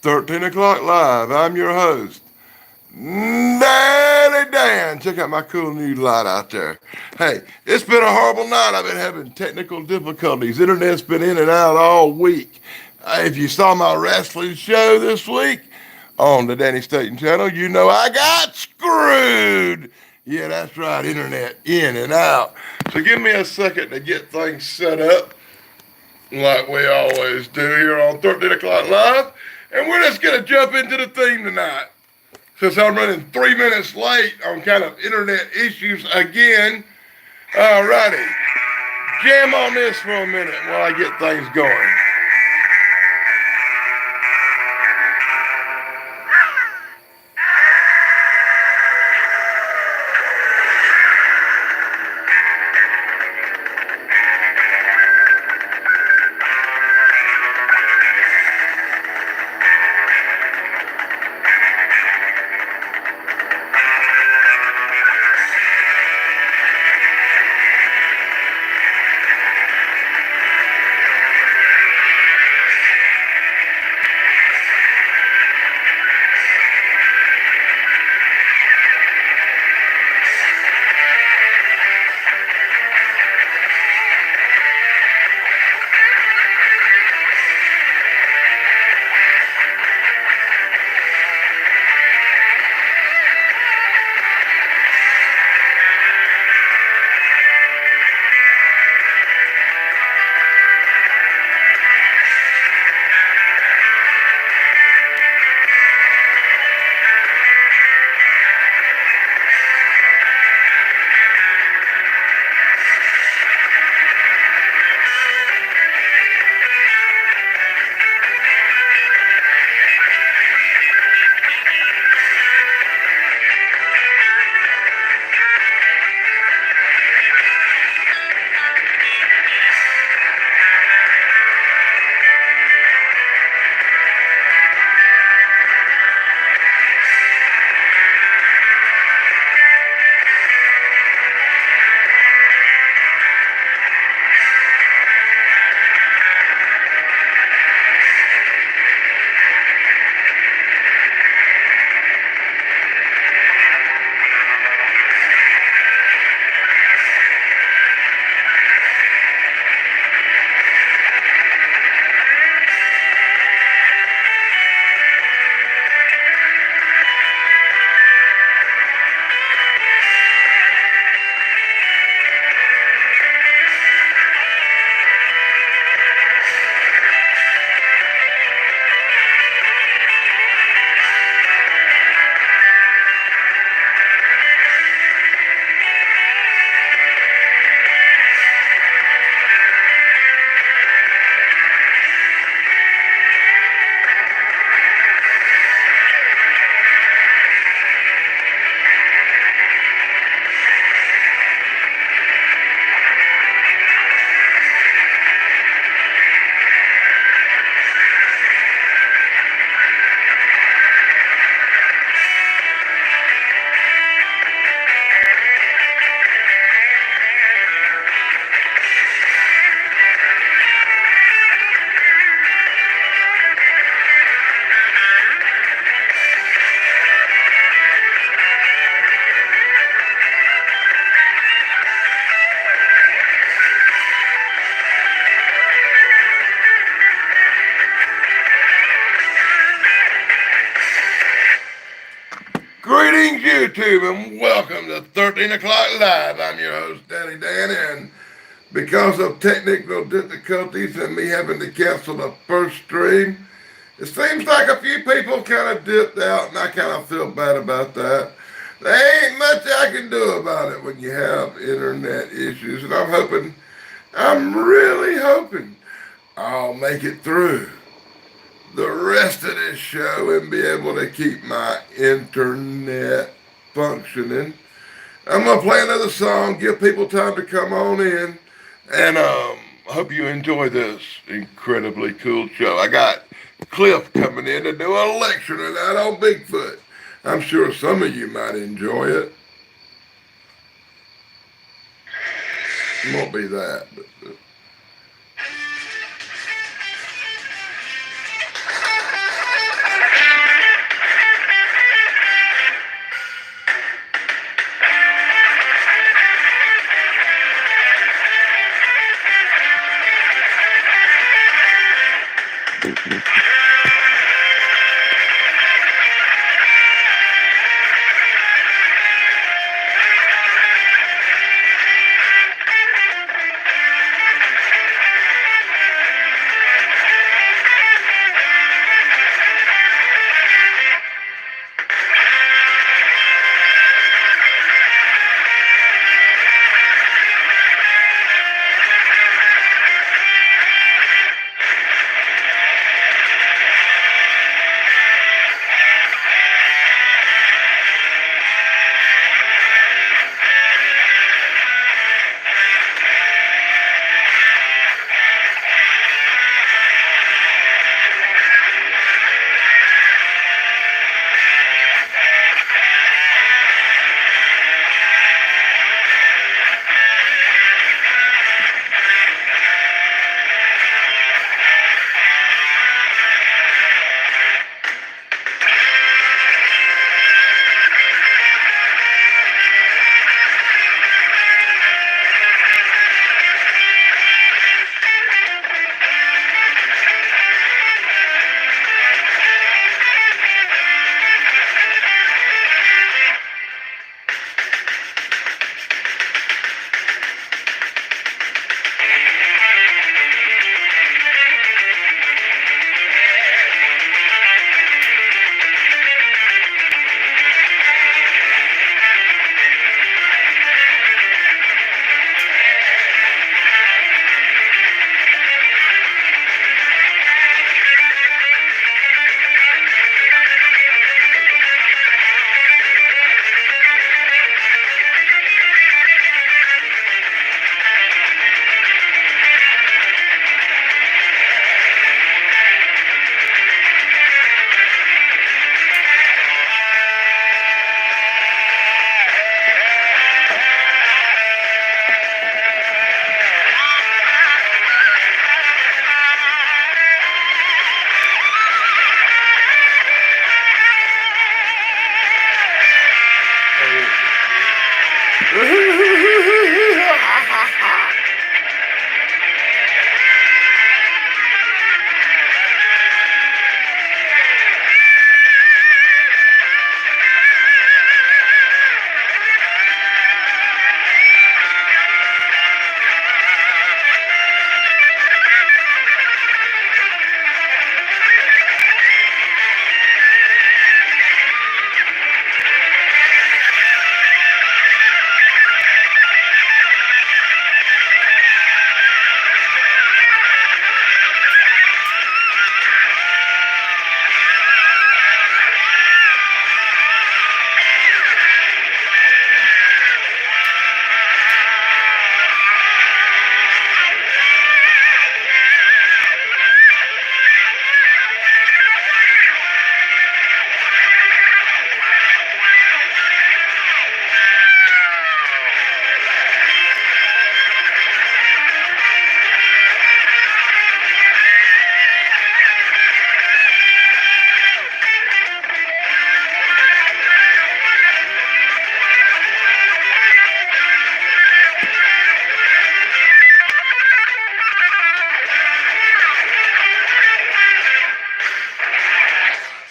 13 o'clock live. I'm your host, Daddy Dan. Check out my cool new light out there. Hey, it's been a horrible night. I've been having technical difficulties. Internet's been in and out all week. If you saw my wrestling show this week on the Danny Staten channel, you know I got screwed. Yeah, that's right, internet in and out. So give me a second to get things set up like we always do here on 13 o'clock live. And we're just going to jump into the theme tonight. Since I'm running 3 minutes late on kind of internet issues again. Alrighty. Jam on this for a minute while I get things going. Greetings, YouTube, and welcome to 13 o'clock live. I'm your host, Danny Dan, and because of technical difficulties and me having to cancel the first stream, it seems like a few people kind of dipped out, and I kind of feel bad about that. There ain't much I can do about it when you have internet issues, and I'm really hoping I'll make it through the rest of this show and be able to keep my internet functioning. I'm going to play another song, give people time to come on in, and hope you enjoy this incredibly cool show. I got Cliff coming in to do a lecture tonight on Bigfoot. I'm sure some of you might enjoy it. It won't be that, but...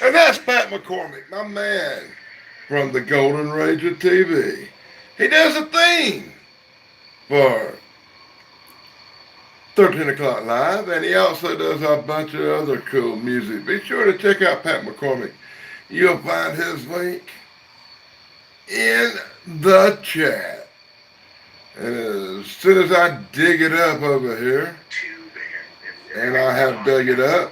And that's Pat McCormick, my man from the Golden Rage of TV. He does a theme for 13 o'clock live, and he also does a bunch of other cool music. Be sure to check out Pat McCormick. You'll find his link in the chat. And as soon as I dig it up over here, and I have dug it up,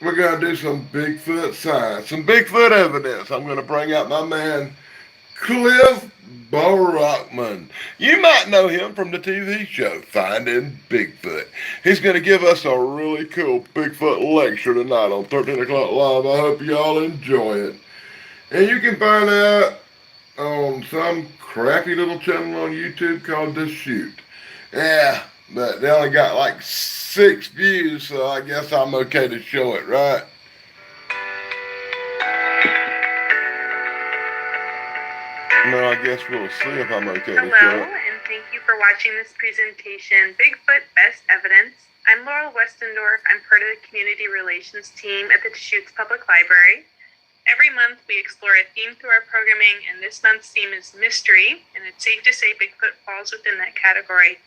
we're going to do some Bigfoot science, some Bigfoot evidence. I'm going to bring out my man, Cliff Barackman. You might know him from the TV show Finding Bigfoot. He's going to give us a really cool Bigfoot lecture tonight on 13 o'clock live. I hope y'all enjoy it. And you can find out on some crappy little channel on YouTube called The Shoot. Yeah, but they only got like 6 views, so I guess I'm okay to show it, right? No, I guess we'll see if I'm okay to show it. Thank you for watching this presentation, Bigfoot Best Evidence. I'm Laurel Westendorf. I'm part of the Community Relations team at the Deschutes Public Library. Every month we explore a theme through our programming, and this month's theme is mystery, and it's safe to say Bigfoot falls within that category.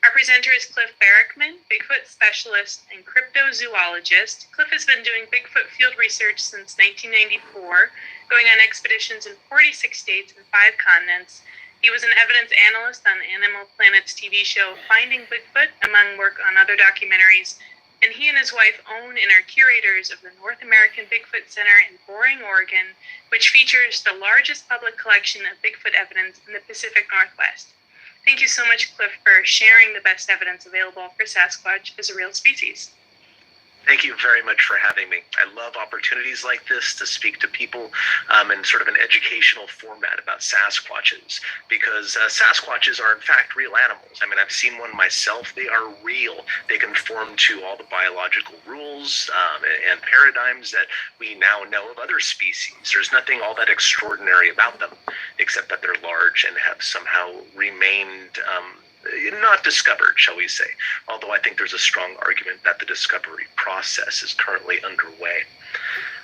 Our presenter is Cliff Barackman, Bigfoot specialist and cryptozoologist. Cliff has been doing Bigfoot field research since 1994, going on expeditions in 46 states and 5 continents. He was an evidence analyst on Animal Planet's TV show Finding Bigfoot, among work on other documentaries. And he and his wife own and are curators of the North American Bigfoot Center in Boring, Oregon, which features the largest public collection of Bigfoot evidence in the Pacific Northwest. Thank you so much, Cliff, for sharing the best evidence available for Sasquatch as a real species. Thank you very much for having me. I love opportunities like this to speak to people in sort of an educational format about Sasquatches, because Sasquatches are in fact real animals. I mean, I've seen one myself. They are real. They conform to all the biological rules and paradigms that we now know of other species. There's nothing all that extraordinary about them, except that they're large and have somehow remained not discovered, shall we say, although I think there's a strong argument that the discovery process is currently underway.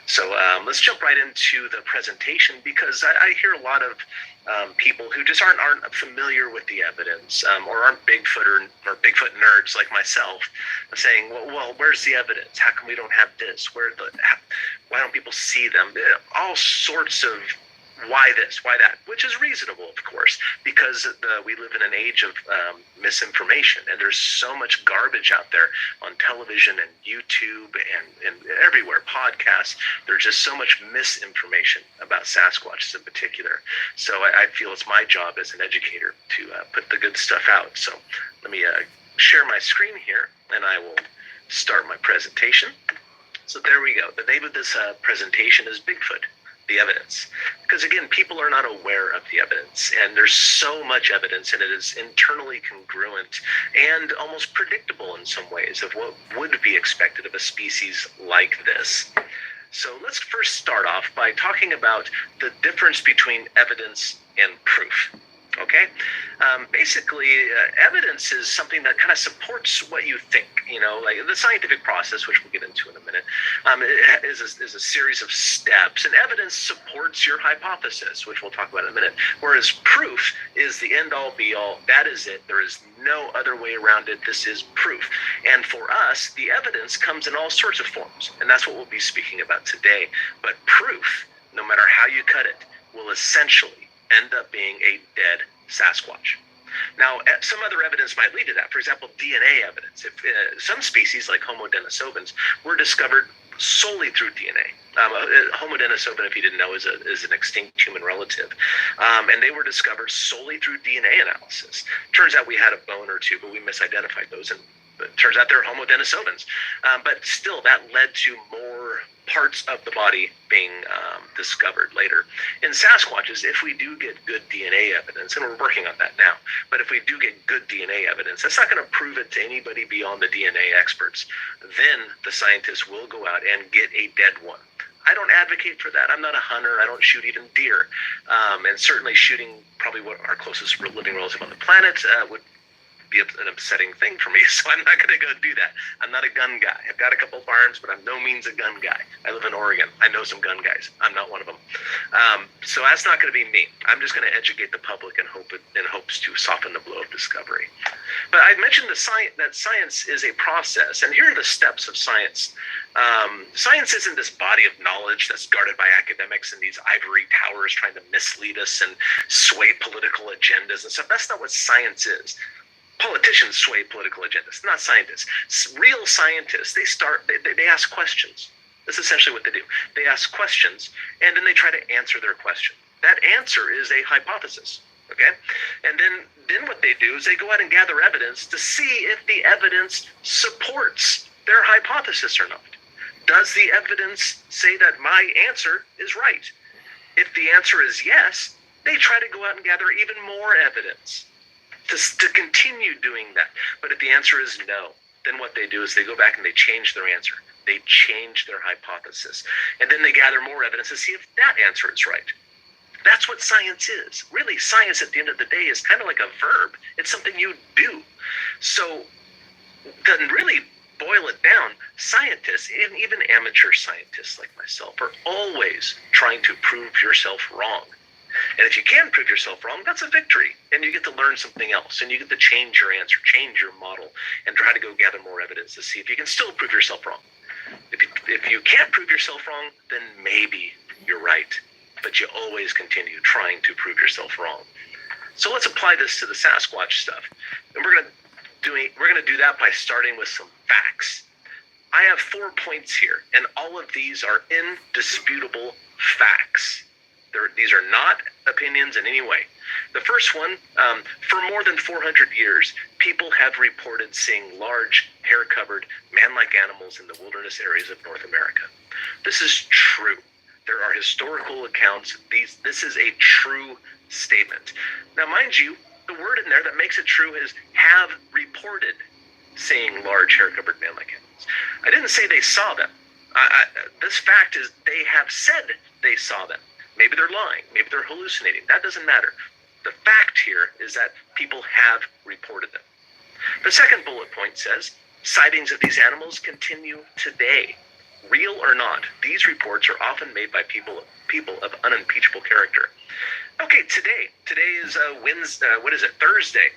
So let's jump right into the presentation, because I hear a lot of people who just aren't familiar with the evidence or aren't Bigfoot or Bigfoot nerds like myself saying, well, where's the evidence? How come we don't have this? Why don't people see them? All sorts of why this, why that, which is reasonable, of course, because we live in an age of misinformation, and there's so much garbage out there on television and YouTube and everywhere, podcasts. There's just so much misinformation about Sasquatches in particular. So I feel it's my job as an educator to put the good stuff out. So let me share my screen here, and I will start my presentation. So there we go. The name of this presentation is Bigfoot, the evidence, because again, people are not aware of the evidence, and there's so much evidence, and it is internally congruent and almost predictable in some ways of what would be expected of a species like this. So let's first start off by talking about the difference between evidence and proof. Okay, basically, evidence is something that kind of supports what you think. Like the scientific process, which we'll get into in a minute, is a series of steps, and evidence supports your hypothesis, which we'll talk about in a minute. Whereas proof is the end-all, be-all. That is it. There is no other way around it. This is proof. And for us, the evidence comes in all sorts of forms, and that's what we'll be speaking about today. But proof, no matter how you cut it, will essentially end up being a dead Sasquatch. Now, some other evidence might lead to that. For example, DNA evidence. If some species, like Homo denisovans, were discovered solely through DNA. Homo denisovans, if you didn't know, is an extinct human relative. And they were discovered solely through DNA analysis. Turns out we had a bone or two, but we misidentified those, and it turns out they're Homo denisovans. But still, that led to more parts of the body being discovered later. In Sasquatches, if we do get good DNA evidence, and we're working on that now, but if we do get good DNA evidence, that's not going to prove it to anybody beyond the DNA experts. Then the scientists will go out and get a dead one. I don't advocate for that. I'm not a hunter. I don't shoot even deer. And certainly shooting probably what our closest living relative on the planet would be an upsetting thing for me, so I'm not going to go do that. I'm not a gun guy. I've got a couple of firearms, but I'm no means a gun guy. I live in Oregon. I know some gun guys. I'm not one of them. So that's not going to be me. I'm just going to educate the public in hopes to soften the blow of discovery. But I mentioned that science is a process, and here are the steps of science. Science isn't this body of knowledge that's guarded by academics in these ivory towers trying to mislead us and sway political agendas and stuff. That's not what science is. Politicians sway political agendas, not scientists. Real scientists, they ask questions. That's essentially what they do. They ask questions, and then they try to answer their question. That answer is a hypothesis, okay? And then what they do is they go out and gather evidence to see if the evidence supports their hypothesis or not. Does the evidence say that my answer is right? If the answer is yes, they try to go out and gather even more evidence to continue doing that. But if the answer is no, then what they do is they go back and they change their answer. They change their hypothesis. And then they gather more evidence to see if that answer is right. That's what science is. Really, science at the end of the day is kind of like a verb. It's something you do. So, to really boil it down, scientists, even amateur scientists like myself, are always trying to prove yourself wrong. And if you can prove yourself wrong, that's a victory. And you get to learn something else. And you get to change your answer, change your model, and try to go gather more evidence to see if you can still prove yourself wrong. If you can't prove yourself wrong, then maybe you're right. But you always continue trying to prove yourself wrong. So let's apply this to the Sasquatch stuff. And we're going to do that by starting with some facts. I have 4 points here, and all of these are indisputable facts. These are not opinions in any way. The first one, for more than 400 years, people have reported seeing large, hair-covered, man-like animals in the wilderness areas of North America. This is true. There are historical accounts. This is a true statement. Now, mind you, the word in there that makes it true is have reported seeing large, hair-covered, man-like animals. I didn't say they saw them. This fact is they have said they saw them. Maybe they're lying. Maybe they're hallucinating. That doesn't matter. The fact here is that people have reported them. The second bullet point says, sightings of these animals continue today. Real or not, these reports are often made by people of unimpeachable character. Okay, today is Thursday.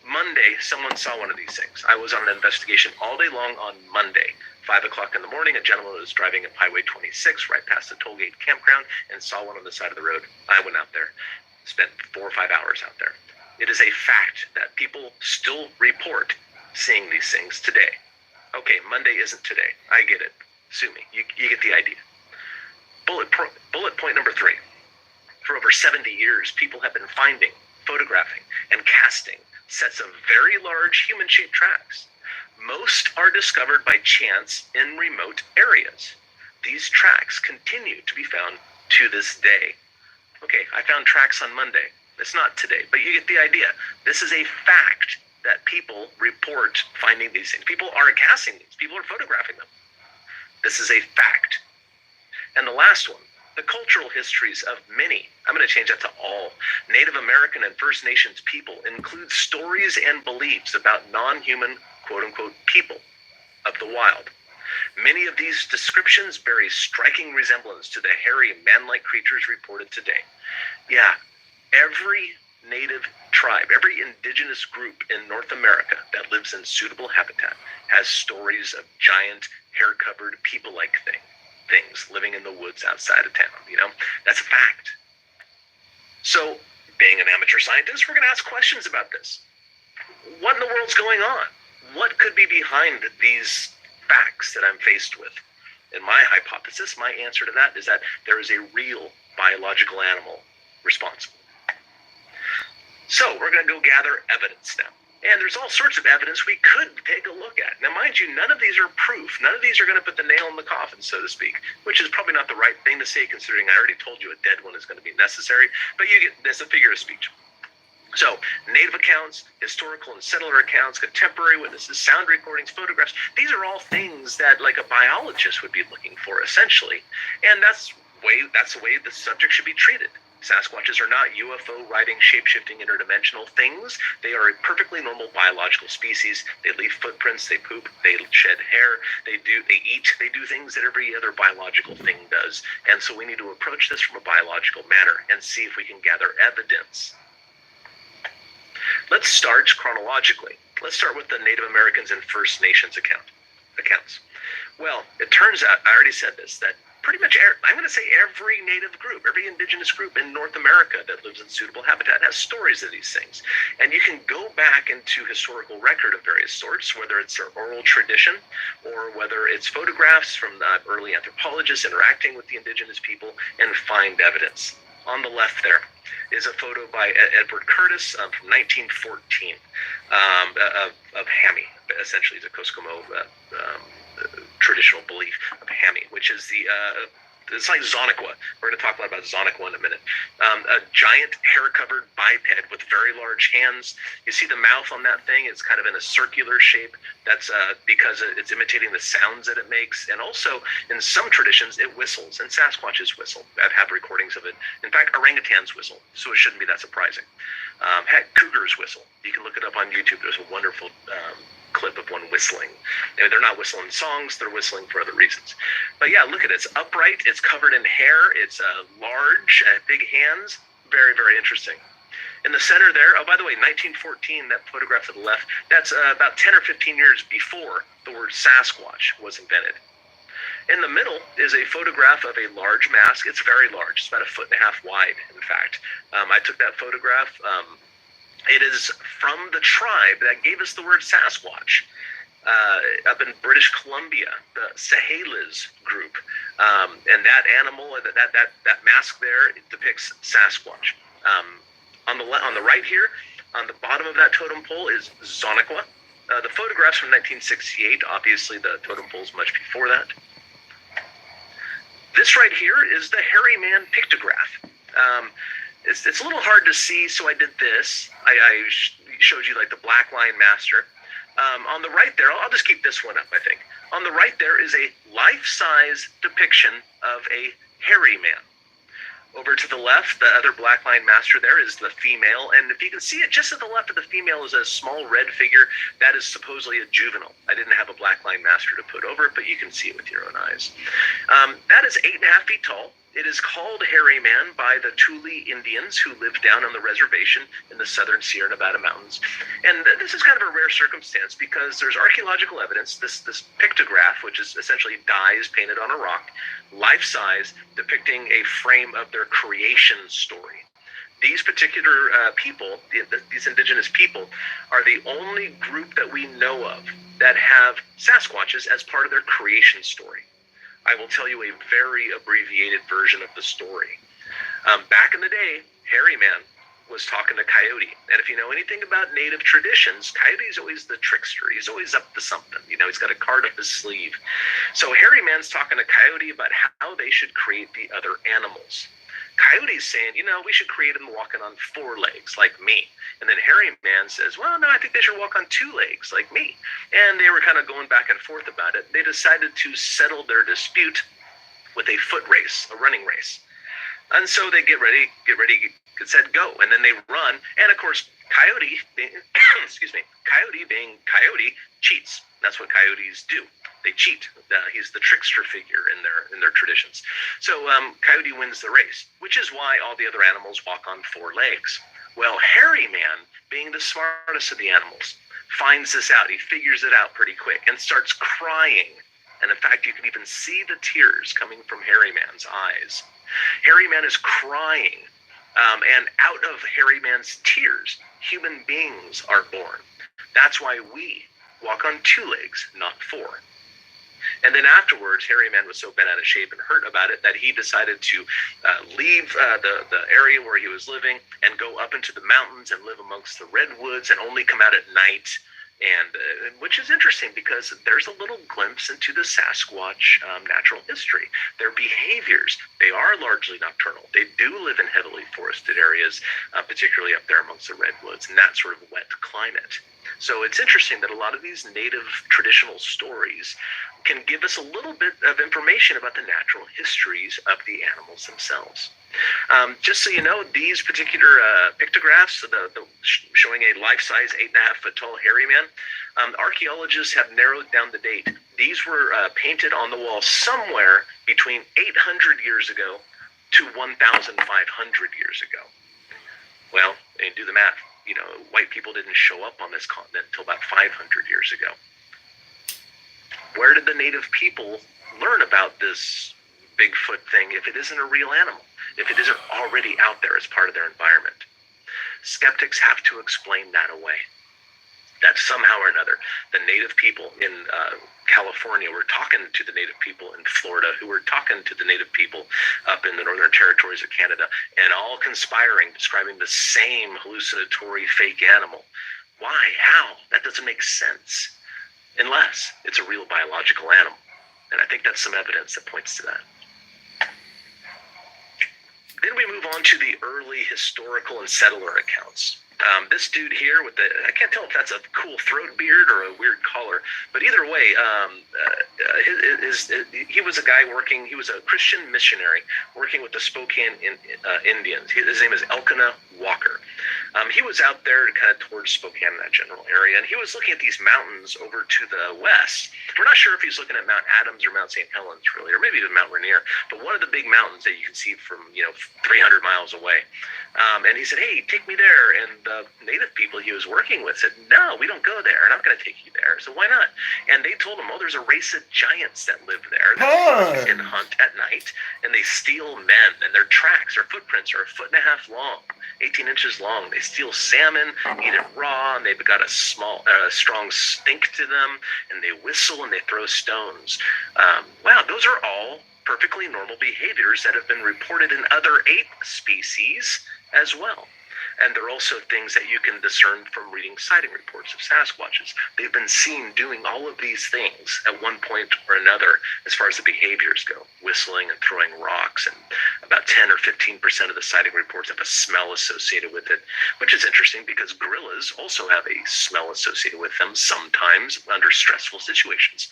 Monday, someone saw one of these things. I was on an investigation all day long on Monday. 5 o'clock in the morning, a gentleman was driving up Highway 26 right past the tollgate campground and saw one on the side of the road. I went out there, spent 4 or 5 hours out there. It is a fact that people still report seeing these things today. Okay, Monday isn't today. I get it. Sue me. You get the idea. Bullet point number 3. For over 70 years, people have been finding, photographing, and casting sets of very large human-shaped tracks. Most are discovered by chance in remote areas. These tracks continue to be found to this day. Okay, I found tracks on Monday. It's not today, but you get the idea. This is a fact that people report finding these things. People aren't casting these. People are photographing them. This is a fact. And the last one, the cultural histories of many, I'm going to change that to all, Native American and First Nations people include stories and beliefs about non-human, quote-unquote, people of the wild. Many of these descriptions bear a striking resemblance to the hairy, man-like creatures reported today. Yeah, every native tribe, every indigenous group in North America that lives in suitable habitat has stories of giant, hair-covered, people-like things living in the woods outside of town, That's a fact. So, being an amateur scientist, we're going to ask questions about this. What in the world's going on? What could be behind these facts that I'm faced with? And my hypothesis, my answer to that is that there is a real biological animal responsible. So we're going to go gather evidence now. And there's all sorts of evidence we could take a look at. Now, mind you, none of these are proof. None of these are going to put the nail in the coffin, so to speak, which is probably not the right thing to say, considering I already told you a dead one is going to be necessary. But that's a figure of speech. So, native accounts, historical and settler accounts, contemporary witnesses, sound recordings, photographs, these are all things that like a biologist would be looking for, essentially. And that's the way the subject should be treated. Sasquatches are not UFO riding, shape-shifting, interdimensional things. They are a perfectly normal biological species. They leave footprints, they poop, they shed hair, they eat, they do things that every other biological thing does. And so we need to approach this from a biological manner and see if we can gather evidence. Let's start chronologically. Let's start with the Native Americans and First Nations accounts. Well, it turns out, I already said this, that pretty much, I'm going to say every native group, every indigenous group in North America that lives in suitable habitat has stories of these things. And you can go back into historical record of various sorts, whether it's their oral tradition or whether it's photographs from the early anthropologists interacting with the indigenous people and find evidence. On the left there is a photo by Edward Curtis from 1914 of Hami. Essentially, it's a Koskomo traditional belief of Hami, which is the It's like Zoniqua. We're going to talk a lot about Zoniqua in a minute. A giant hair-covered biped with very large hands. You see the mouth on that thing? It's kind of in a circular shape. That's because it's imitating the sounds that it makes. And also, in some traditions, it whistles. And Sasquatches whistle. I've had recordings of it. In fact, orangutans whistle. So it shouldn't be that surprising. Heck, cougars whistle. You can look it up on YouTube. There's a wonderful clip of one whistling. They're not whistling songs, they're whistling for other reasons. But yeah, look at it. It's upright, it's covered in hair, it's large, big hands. Very, very interesting. In the center there, oh, by the way, 1914, that photograph to the left, that's about 10 or 15 years before the word Sasquatch was invented. In the middle is a photograph of a large mask. It's very large. It's about 1.5 feet wide, in fact. I took that photograph. It is from the tribe that gave us the word Sasquatch up in British Columbia, the Sahelas group. And that animal, that mask there, it depicts Sasquatch. On the right here, on the bottom of that totem pole is Zoniqua. The photograph's from 1968. Obviously, the totem pole's much before that. This right here is the Hairy Man pictograph. It's a little hard to see, so I did this. I showed you like the Black Line Master. On the right there, I'll just keep this one up, I think. On the right there is a life-size depiction of a hairy man. Over to the left, the other Black Line Master there is the female, and if you can see it, just to the left of the female is a small red figure. That is supposedly a juvenile. I didn't have a Black Line Master to put over it, but you can see it with your own eyes. That is 8.5 feet tall. It is called Hairy Man by the Thule Indians who lived down on the reservation in the southern Sierra Nevada mountains. And this is kind of a rare circumstance because there's archaeological evidence, this pictograph, which is essentially dies painted on a rock, life-size, depicting a frame of their creation story. These particular people, these indigenous people, are the only group that we know of that have Sasquatches as part of their creation story. I will tell you a very abbreviated version of the story. Back in the day, Hairy Man was talking to Coyote. And if you know anything about native traditions, Coyote's always the trickster. He's always up to something. You know, he's got a card up his sleeve. So Hairy Man's talking to Coyote about how they should create the other animals. Coyote's saying, you know, we should create them walking on 4 legs, like me. And then Hairy Man says, well, no, I think they should walk on 2 legs, like me. And they were kind of going back and forth about it. They decided to settle their dispute with a foot race, a running race. And so they get ready, get set, go. And then they run. And of course, Coyote, Coyote being Coyote, cheats. That's what coyotes do. They cheat. He's the trickster figure in their traditions. So Coyote wins the race, which is why all the other animals walk on 4 legs. Well, Hairy Man, being the smartest of the animals, finds this out. He figures it out pretty quick and starts crying. And in fact, you can even see the tears coming from Hairy Man's eyes. Hairy Man is crying, and out of Hairy Man's tears, human beings are born. That's why we walk on 2 legs, not 4. And then afterwards, Hairy Man was so bent out of shape and hurt about it that he decided to leave the area where he was living and go up into the mountains and live amongst the redwoods and only come out at night. And which is interesting because there's a little glimpse into the Sasquatch natural history. Their behaviors, they are largely nocturnal. They do live in heavily forested areas, particularly up there amongst the redwoods and that sort of wet climate. So it's interesting that a lot of these native traditional stories can give us a little bit of information about the natural histories of the animals themselves. Just so you know, these particular pictographs, showing a life-size 8.5 foot tall hairy man, archaeologists have narrowed down the date. These were painted on the wall somewhere between 800 years ago to 1,500 years ago. Well, do the math. You know, white people didn't show up on this continent until about 500 years ago. Where did the native people learn about this Bigfoot thing if it isn't a real animal, if it isn't already out there as part of their environment? Skeptics have to explain that away. That somehow or another, the native people in California were talking to the native people in Florida, who were talking to the native people up in the Northern Territories of Canada, and all conspiring, describing the same hallucinatory fake animal. Why? How? That doesn't make sense. Unless it's a real biological animal. And I think that's some evidence that points to that. Then we move on to the early historical and settler accounts. This dude here with I can't tell if that's a cool throat beard or a weird collar, but either way, he was a guy working, he was a Christian missionary working with the Spokane Indians. His name is Elkanah Walker. He was out there kind of towards Spokane, that general area, and he was looking at these mountains over to the west. We're not sure if he's looking at Mount Adams or Mount St. Helens, really, or maybe even Mount Rainier, but one of the big mountains that you can see from, 300 miles away. And he said, hey, take me there. And the native people he was working with said, no, we don't go there. I'm not going to take you there. So why not? And they told him, oh, there's a race of giants that live there that can hunt at night, and they steal men, and their tracks, their footprints are 1.5 feet long, 18 inches long. They steal salmon, eat it raw, and they've got a strong stink to them, and they whistle and they throw stones. Wow, those are all perfectly normal behaviors that have been reported in other ape species as well. And they're also things that you can discern from reading sighting reports of Sasquatches. They've been seen doing all of these things at one point or another as far as the behaviors go, whistling and throwing rocks. And about 10 or 15% of the sighting reports have a smell associated with it, which is interesting because gorillas also have a smell associated with them sometimes under stressful situations.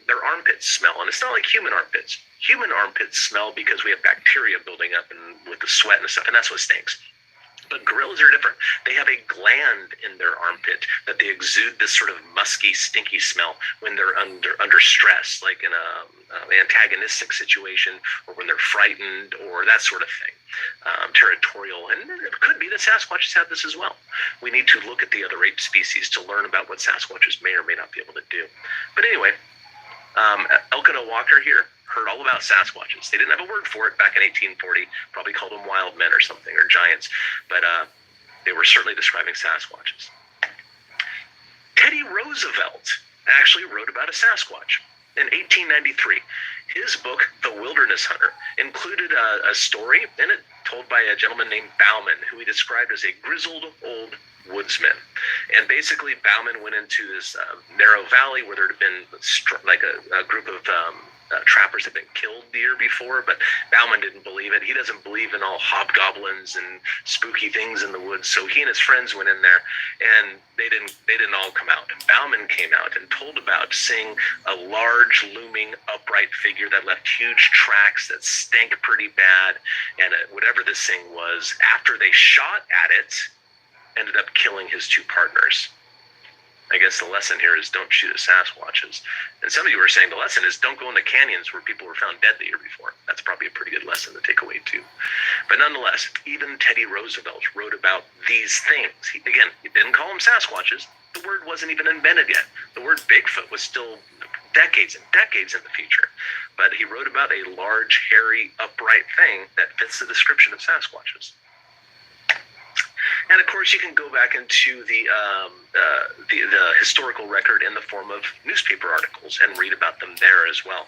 Their armpits smell, and it's not like human armpits. Human armpits smell because we have bacteria building up and with the sweat and stuff, and that's what stinks. But gorillas are different. They have a gland in their armpit that they exude this sort of musky, stinky smell when they're under stress, like in an antagonistic situation, or when they're frightened, or that sort of thing. Territorial, and it could be that Sasquatches have this as well. We need to look at the other ape species to learn about what Sasquatches may or may not be able to do. But anyway, Elkanah Walker here heard all about Sasquatches. They didn't have a word for it back in 1840, probably called them wild men or something, or giants, but they were certainly describing Sasquatches. Teddy Roosevelt actually wrote about a Sasquatch in 1893. His book, The Wilderness Hunter, included a story in it told by a gentleman named Bauman, who he described as a grizzled old woodsman. And basically, Bauman went into this narrow valley where there had been like a group of trappers had been killed the year before, but Bauman didn't believe it. He doesn't believe in all hobgoblins and spooky things in the woods, so he and his friends went in there, and they didn't all come out. Bauman came out and told about seeing a large, looming, upright figure that left huge tracks that stank pretty bad, and whatever this thing was, after they shot at it, ended up killing his two partners. I guess the lesson here is don't shoot at Sasquatches. And some of you were saying the lesson is don't go in the canyons where people were found dead the year before. That's probably a pretty good lesson to take away too. But nonetheless, even Teddy Roosevelt wrote about these things. He didn't call them Sasquatches. The word wasn't even invented yet. The word Bigfoot was still decades and decades in the future. But he wrote about a large, hairy, upright thing that fits the description of Sasquatches. And of course, you can go back into the historical record in the form of newspaper articles and read about them there as well.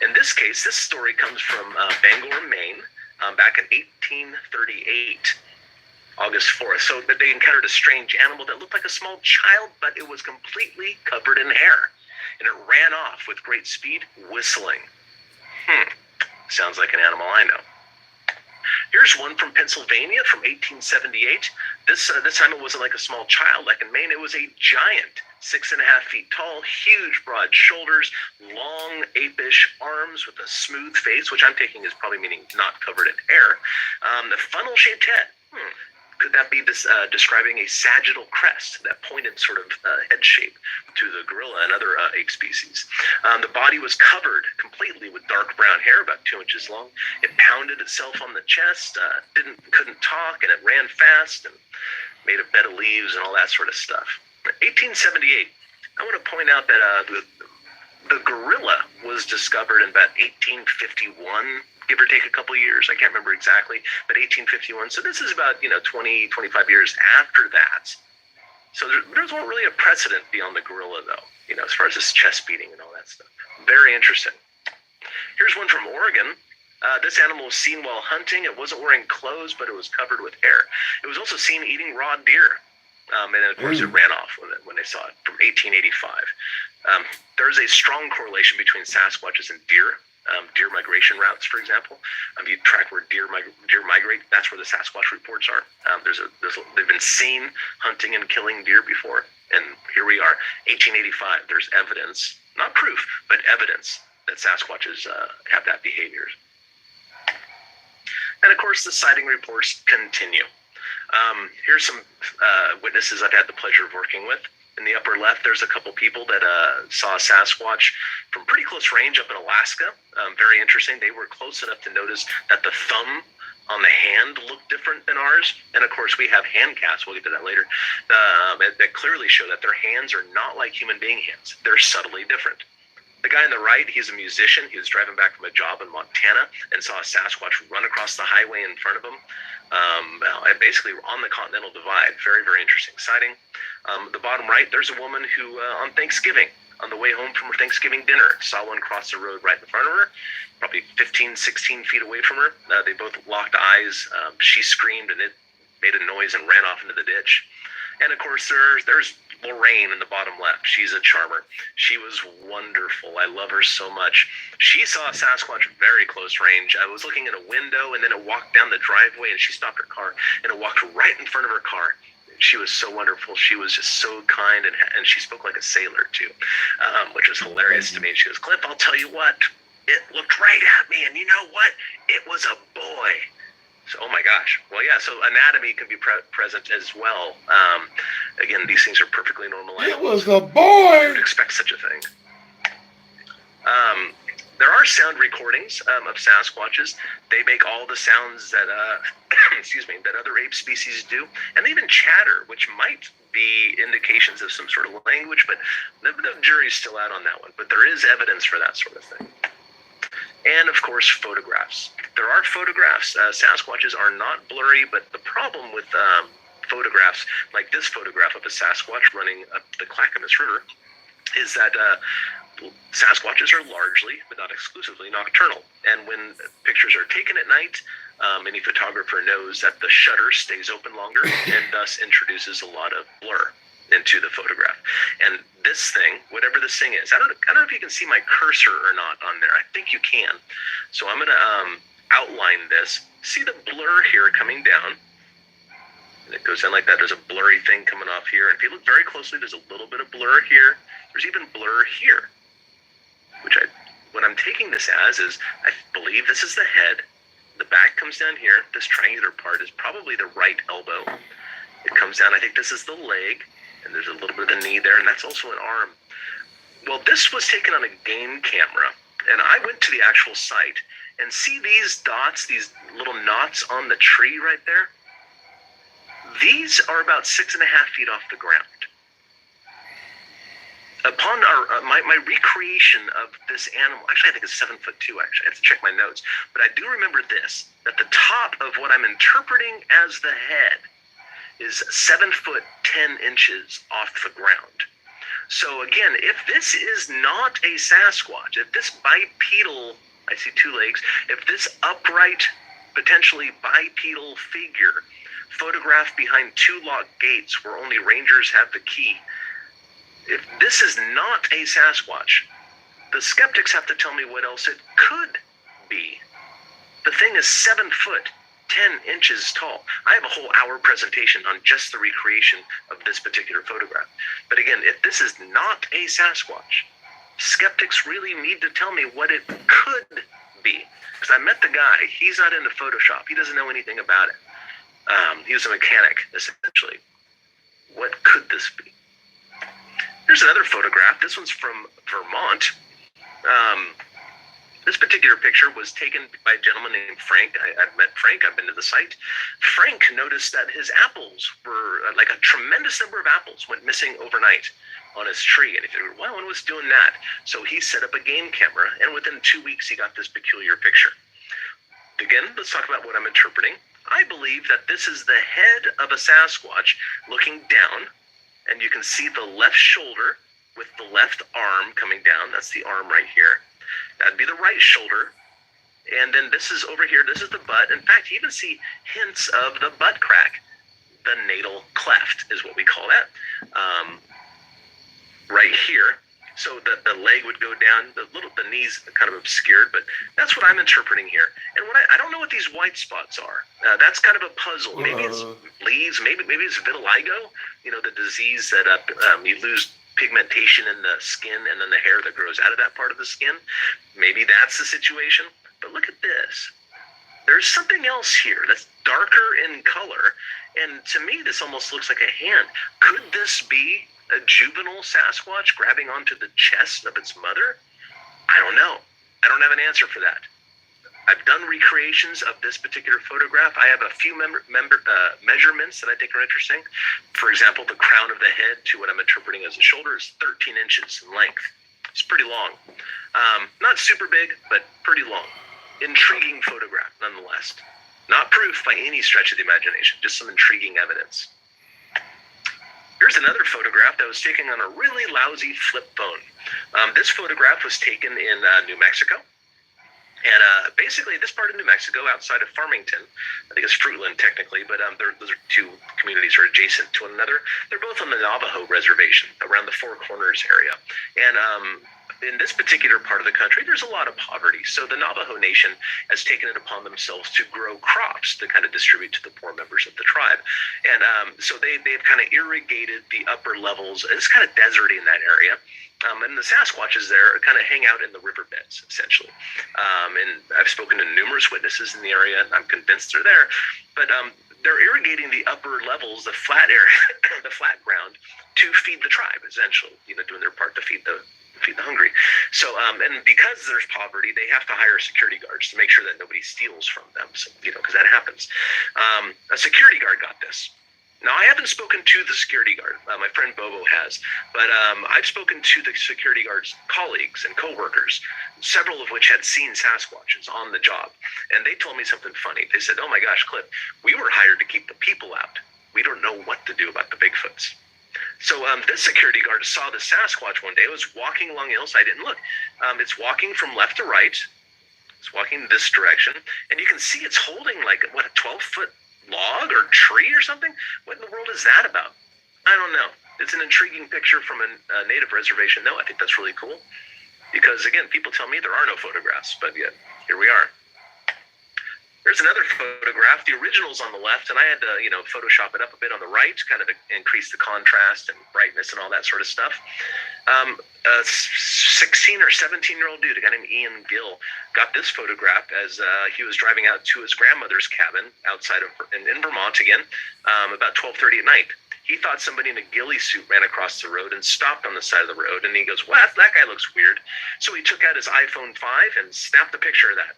In this case, this story comes from Bangor, Maine, back in 1838, August 4th. So they encountered a strange animal that looked like a small child, but it was completely covered in hair. And it ran off with great speed, whistling. Sounds like an animal I know. Here's one from Pennsylvania from 1878. This time it wasn't like a small child like in Maine. It was a giant, 6.5 feet tall, huge broad shoulders, long apish arms with a smooth face, which I'm taking is probably meaning not covered in hair. The funnel-shaped head. Could that be describing a sagittal crest, that pointed sort of head shape to the gorilla and other ape species? The body was covered completely with dark brown hair, about 2 inches long. It pounded itself on the chest, couldn't talk, and it ran fast and made a bed of leaves and all that sort of stuff. 1878. I want to point out that the gorilla was discovered in about 1851. Give or take a couple of years. I can't remember exactly, but 1851. So this is about, 20, 25 years after that. So there's not really a precedent beyond the gorilla, though, as far as this chest beating and all that stuff. Very interesting. Here's one from Oregon. This animal was seen while hunting. It wasn't wearing clothes, but it was covered with hair. It was also seen eating raw deer. And of course, it ran off when they saw it from 1885. There's a strong correlation between Sasquatches and deer. deer migration routes, for example. You track where deer migrate. That's where the Sasquatch reports are. They've been seen hunting and killing deer before, and here we are, 1885. There's evidence, not proof, but evidence that Sasquatches have that behavior. And of course, the sighting reports continue. Here's some witnesses I've had the pleasure of working with. In the upper left, there's a couple people that saw a Sasquatch from pretty close range up in Alaska. Very interesting. They were close enough to notice that the thumb on the hand looked different than ours. And of course, we have hand casts. We'll get to that later. That clearly show that their hands are not like human being hands. They're subtly different. The guy on the right, he's a musician. He was driving back from a job in Montana and saw a Sasquatch run across the highway in front of him. Basically on the Continental Divide. Very, very interesting sighting. The bottom right, there's a woman who, on Thanksgiving, on the way home from her Thanksgiving dinner, saw one cross the road right in front of her, probably 15, 16 feet away from her. They both locked eyes. She screamed, and it made a noise and ran off into the ditch. And of course, there's Lorraine in the bottom left. She's a charmer. She was wonderful. I love her so much. She saw a Sasquatch very close range. I was looking in a window, and then it walked down the driveway, and she stopped her car, and it walked right in front of her car. She was so wonderful. She was just so kind, and she spoke like a sailor, too, which was hilarious to me. She goes, "Cliff, I'll tell you what, it looked right at me, and you know what? It was a boy." So, oh my gosh. Well, yeah, so anatomy can be present as well. Again, these things are perfectly normal animals. It was a boy! You would expect such a thing. There are sound recordings of Sasquatches. They make all the sounds that, that other ape species do. And they even chatter, which might be indications of some sort of language, but the jury's still out on that one. But there is evidence for that sort of thing. And, of course, photographs. There are photographs. Sasquatches are not blurry, but the problem with photographs, like this photograph of a Sasquatch running up the Clackamas River, is that Sasquatches are largely, but not exclusively, nocturnal. And when pictures are taken at night, any photographer knows that the shutter stays open longer and thus introduces a lot of blur into the photograph. And this thing, whatever this thing is, I don't know if you can see my cursor or not on there. I think you can. So I'm going to outline this. See the blur here coming down? And it goes in like that. There's a blurry thing coming off here. And if you look very closely, there's a little bit of blur here. There's even blur here, which what I'm taking this as is, I believe this is the head. The back comes down here. This triangular part is probably the right elbow. It comes down. I think this is the leg. And there's a little bit of the knee there, and that's also an arm. Well, this was taken on a game camera, and I went to the actual site, and see these dots, these little knots on the tree right there? These are about 6.5 feet off the ground. Upon my recreation of this animal, actually I think it's 7'2", actually, I have to check my notes, but I do remember this, that the top of what I'm interpreting as the head is 7 foot 10 inches off the ground. So again, if this is not a Sasquatch, if this bipedal, I see 2 legs, if this upright, potentially bipedal figure photographed behind 2 locked gates where only rangers have the key, if this is not a Sasquatch, the skeptics have to tell me what else it could be. The thing is 7 foot 10 inches tall. I have a whole hour presentation on just the recreation of this particular photograph. But again, if this is not a Sasquatch, skeptics really need to tell me what it could be. Because I met the guy. He's not into Photoshop. He doesn't know anything about it. He was a mechanic, essentially. What could this be? Here's another photograph. This one's from Vermont. This particular picture was taken by a gentleman named Frank. I've met Frank. I've been to the site. Frank noticed that his apples were, like a tremendous number of apples went missing overnight on his tree. And he figured, well, one was doing that. So he set up a game camera, and within 2 weeks, he got this peculiar picture. Again, let's talk about what I'm interpreting. I believe that this is the head of a Sasquatch looking down, and you can see the left shoulder with the left arm coming down. That's the arm right here. That'd be the right shoulder. And then this is over here. This is the butt. In fact, you even see hints of the butt crack. The natal cleft is what we call that. Right here. So the leg would go down, the knees kind of obscured, but that's what I'm interpreting here. And when I don't know what these white spots are. That's kind of a puzzle. Maybe it's leaves, maybe it's vitiligo, the disease that you lose pigmentation in the skin and then the hair that grows out of that part of the skin. Maybe that's the situation. But look at this. There's something else here that's darker in color, and to me this almost looks like a hand. Could this be a juvenile Sasquatch grabbing onto the chest of its mother? I don't know. I don't have an answer for that. I've done recreations of this particular photograph. I have a few measurements that I think are interesting. For example, the crown of the head to what I'm interpreting as a shoulder is 13 inches in length. It's pretty long. Not super big, but pretty long. Intriguing photograph, nonetheless. Not proof by any stretch of the imagination, just some intriguing evidence. Here's another photograph that was taken on a really lousy flip phone. This photograph was taken in New Mexico. And basically, this part of New Mexico, outside of Farmington, I think it's Fruitland technically, but those are two communities are adjacent to one another. They're both on the Navajo reservation, around the Four Corners area. And in this particular part of the country, there's a lot of poverty. So the Navajo Nation has taken it upon themselves to grow crops to kind of distribute to the poor members of the tribe. And so they've kind of irrigated the upper levels. It's kind of deserty in that area. And the Sasquatches there kind of hang out in the riverbeds, essentially. And I've spoken to numerous witnesses in the area, and I'm convinced they're there. But they're irrigating the upper levels, the flat area, the flat ground, to feed the tribe, essentially. Doing their part to feed the hungry. So, and because there's poverty, they have to hire security guards to make sure that nobody steals from them. So, because that happens. A security guard got this. Now, I haven't spoken to the security guard. My friend Bobo has. But I've spoken to the security guard's colleagues and coworkers, several of which had seen Sasquatches on the job. And they told me something funny. They said, "Oh my gosh, Cliff, we were hired to keep the people out. We don't know what to do about the Bigfoots." So this security guard saw the Sasquatch one day. It was walking along the hillside. I didn't look. It's walking from left to right. It's walking this direction. And you can see it's holding like, a 12-foot log or tree or something? What in the world is that about? I don't know. It's an intriguing picture from a native reservation, though. I think that's really cool. Because, again, people tell me there are no photographs, but yet here we are. There's another photograph. The original's on the left, and I had to, Photoshop it up a bit on the right, kind of increase the contrast and brightness and all that sort of stuff. A 16 or 17-year-old dude, a guy named Ian Gill, got this photograph as he was driving out to his grandmother's cabin outside of in Vermont again, about 12:30 at night. He thought somebody in a ghillie suit ran across the road and stopped on the side of the road, and he goes, "Well, that guy looks weird." So he took out his iPhone 5 and snapped a picture of that.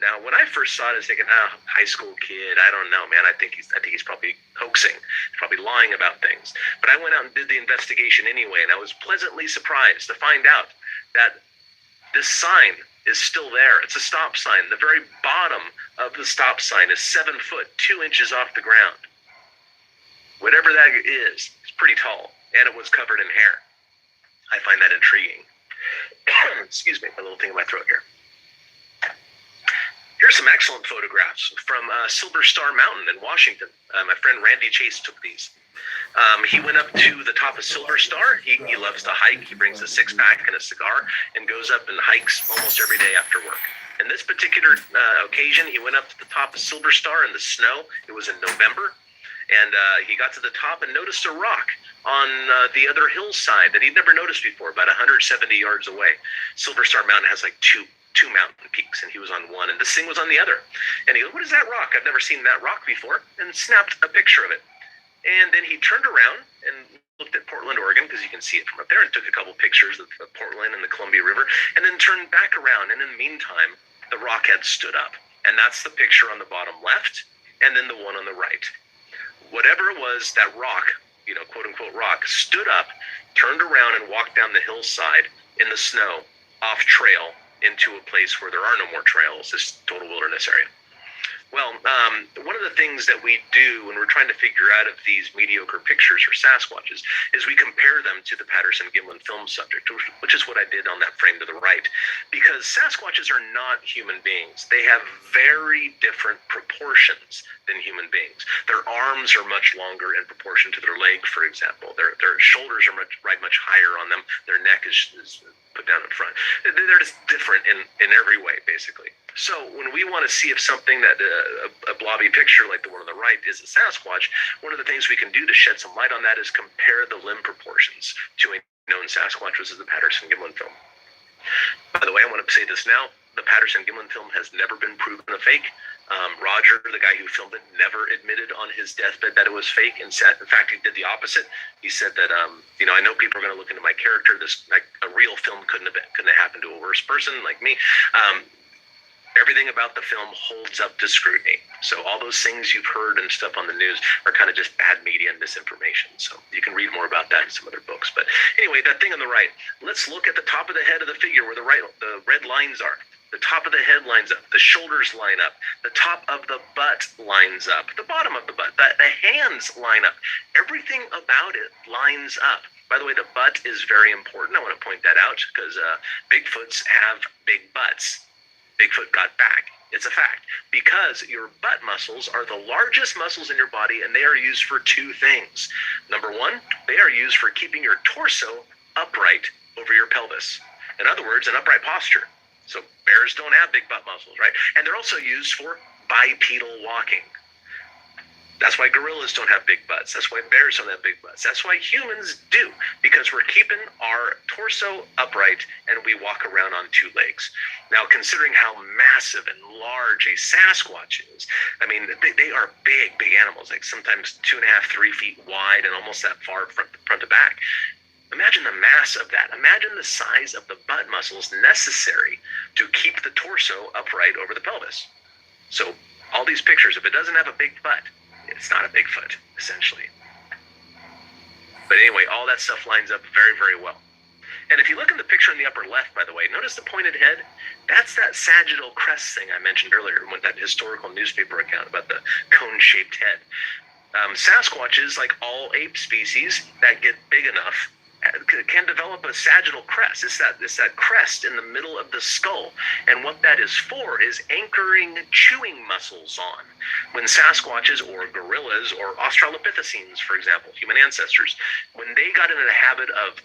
Now, when I first saw it, I was thinking, high school kid, I don't know, man. I think he's probably hoaxing. He's probably lying about things. But I went out and did the investigation anyway, and I was pleasantly surprised to find out that this sign is still there. It's a stop sign. The very bottom of the stop sign is 7 foot, 2 inches off the ground. Whatever that is, it's pretty tall, and it was covered in hair. I find that intriguing. Excuse me, a little thing in my throat here. Here's some excellent photographs from Silver Star Mountain in Washington. My friend Randy Chase took these. He went up to the top of Silver Star. He loves to hike. He brings a six-pack and a cigar and goes up and hikes almost every day after work. In this particular occasion, he went up to the top of Silver Star in the snow. It was in November. And he got to the top and noticed a rock on the other hillside that he'd never noticed before, about 170 yards away. Silver Star Mountain has like two mountain peaks, and he was on one, and this thing was on the other. And he goes, "What is that rock? I've never seen that rock before," and snapped a picture of it. And then he turned around and looked at Portland, Oregon, because you can see it from up there, and took a couple pictures of Portland and the Columbia River, and then turned back around. And in the meantime, the rock had stood up. And that's the picture on the bottom left, and then the one on the right. Whatever it was, that rock, quote unquote rock, stood up, turned around, and walked down the hillside in the snow, off trail, into a place where there are no more trails, this total wilderness area. Well, one of the things that we do when we're trying to figure out if these mediocre pictures are Sasquatches is we compare them to the Patterson-Gimlin film subject, which is what I did on that frame to the right, because Sasquatches are not human beings. They have very different proportions than human beings. Their arms are much longer in proportion to their leg, for example. Their shoulders are much higher on them. Their neck is put down in front. They're just different in every way, basically. So when we want to see if something that a blobby picture like the one on the right is a Sasquatch, one of the things we can do to shed some light on that is compare the limb proportions to a known Sasquatch, which is the Patterson-Gimlin film. By the way, I want to say this now. The Patterson-Gimlin film has never been proven a fake. Roger, the guy who filmed it, never admitted on his deathbed that it was fake. In fact, he did the opposite. He said that, I know people are going to look into my character. A real film couldn't have happened to a worse person like me. Everything about the film holds up to scrutiny. So all those things you've heard and stuff on the news are kind of just bad media and misinformation. So you can read more about that in some other books. But anyway, that thing on the right, let's look at the top of the head of the figure where the red lines are. The top of the head lines up. The shoulders line up. The top of the butt lines up. The bottom of the butt. The hands line up. Everything about it lines up. By the way, the butt is very important. I want to point that out because Bigfoots have big butts. Bigfoot got back. It's a fact. Because your butt muscles are the largest muscles in your body, and they are used for two things. Number one, they are used for keeping your torso upright over your pelvis. In other words, an upright posture. So bears don't have big butt muscles, right? And they're also used for bipedal walking. That's why gorillas don't have big butts. That's why bears don't have big butts. That's why humans do, because we're keeping our torso upright and we walk around on two legs. Now, considering how massive and large a Sasquatch is, I mean, they are big animals, like sometimes 2.5, 3 feet wide and almost that far front to back. Imagine the mass of that. Imagine the size of the butt muscles necessary to keep the torso upright over the pelvis. So all these pictures, if it doesn't have a big butt, it's not a Bigfoot, essentially. But anyway, all that stuff lines up very, very well. And if you look in the picture in the upper left, by the way, notice the pointed head? That's that sagittal crest thing I mentioned earlier with that historical newspaper account about the cone-shaped head. Sasquatches, like all ape species that get big enough, can develop a sagittal crest. It's that crest in the middle of the skull. And what that is for is anchoring chewing muscles on. When Sasquatches or gorillas or Australopithecines, for example, human ancestors, when they got into the habit of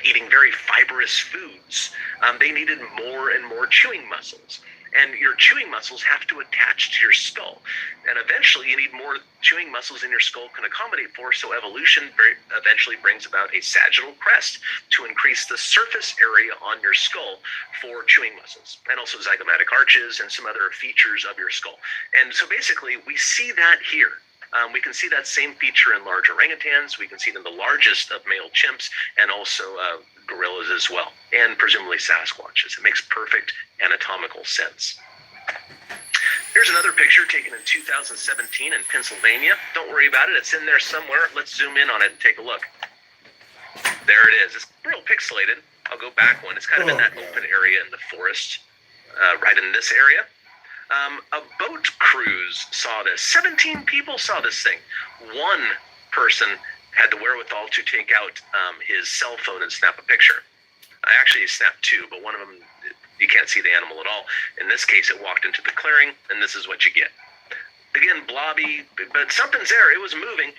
eating very fibrous foods, they needed more and more chewing muscles. And your chewing muscles have to attach to your skull. And eventually you need more chewing muscles in your skull can accommodate for, so evolution eventually brings about a sagittal crest to increase the surface area on your skull for chewing muscles, and also zygomatic arches and some other features of your skull. And so basically we see that here. We can see that same feature in large orangutans. We can see it in the largest of male chimps, and also gorillas as well, and presumably Sasquatches. It makes perfect anatomical sense. Here's another picture taken in 2017 in Pennsylvania. Don't worry about it. It's in there somewhere. Let's zoom in on it and take a look. There it is. It's real pixelated. I'll go back one. It's kind of in that open area in the forest, right in this area. A boat cruise saw this. 17 people saw this thing. One person had the wherewithal to take out his cell phone and snap a picture. I actually snapped two, but one of them, you can't see the animal at all. In this case, it walked into the clearing, and this is what you get. Again, blobby, but something's there. It was moving.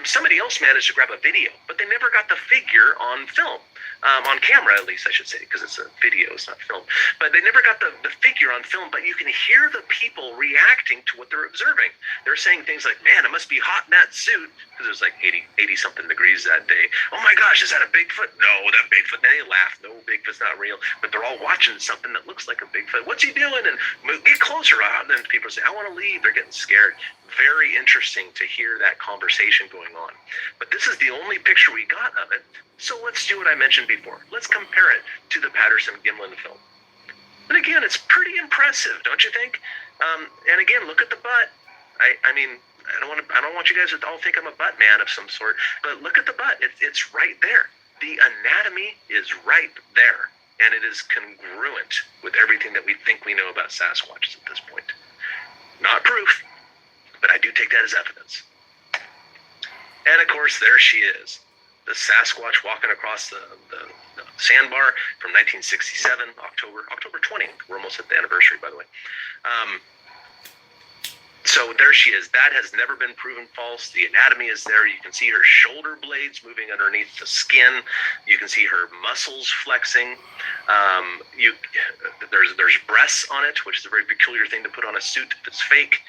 Somebody else managed to grab a video, but they never got the figure on film. On camera, at least, I should say, because it's a video, it's not film. But they never got the figure on film, but you can hear the people reacting to what they're observing. They're saying things like, man, it must be hot in that suit, because it was like 80-something degrees that day. Oh my gosh, is that a Bigfoot? No, that Bigfoot. Then they laugh. No, Bigfoot's not real. But they're all watching something that looks like a Bigfoot. What's he doing? And get closer. And then people say, I want to leave. They're getting scared. Very interesting to hear that conversation going on. But this is the only picture we got of it. So let's do what I mentioned before. Let's compare it to the Patterson-Gimlin film. And again, it's pretty impressive, don't you think? And again, look at the butt. I mean, I don't want you guys to all think I'm a butt man of some sort, but look at the butt. It's right there. The anatomy is right there, and it is congruent with everything that we think we know about Sasquatches at this point. Not proof, but I do take that as evidence. And of course, there she is, the Sasquatch walking across the sandbar from 1967, October 20th. We're almost at the anniversary, by the way. So there she is. That has never been proven false. The anatomy is there. You can see her shoulder blades moving underneath the skin. You can see her muscles flexing. There's breasts on it, which is a very peculiar thing to put on a suit if it's fake.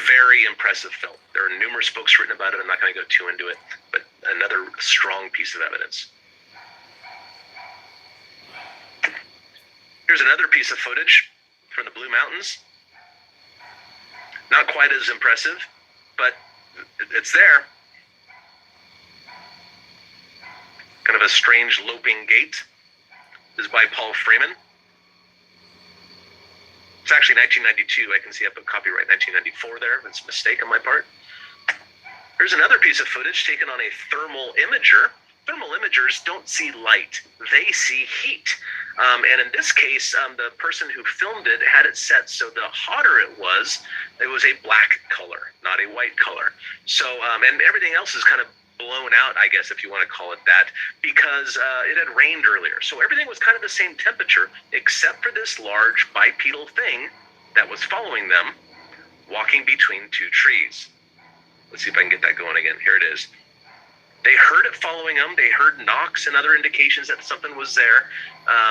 Very impressive film. There are numerous books written about it. I'm not going to go too into it, but another strong piece of evidence. Here's another piece of footage from the Blue Mountains. Not quite as impressive, but it's there. Kind of a strange loping gait. This is by Paul Freeman. It's actually 1992. I can see I put copyright 1994 there. That's a mistake on my part. Here's another piece of footage taken on a thermal imager. Thermal imagers don't see light. They see heat. And in this case, the person who filmed it had it set so the hotter it was a black color, not a white color. So, and everything else is kind of blown out, I guess, if you want to call it that, because it had rained earlier. So everything was kind of the same temperature, except for this large bipedal thing that was following them, walking between two trees. Let's see if I can get that going again. Here it is. They heard it following them. They heard knocks and other indications that something was there.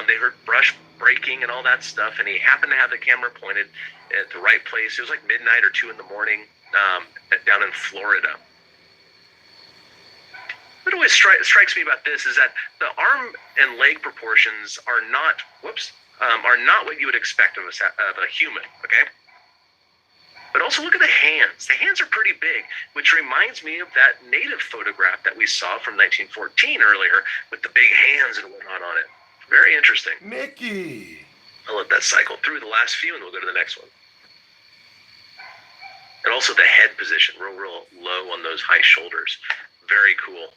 They heard brush breaking and all that stuff, and he happened to have the camera pointed at the right place. It was like midnight or 2 in the morning down in Florida. What always strikes me about this is that the arm and leg proportions are not what you would expect of a human, okay? But also look at the hands. The hands are pretty big, which reminds me of that native photograph that we saw from 1914 earlier with the big hands and whatnot on it. Very interesting. Mickey! I'll let that cycle through the last few and we'll go to the next one. And also the head position, real low on those high shoulders. Very cool.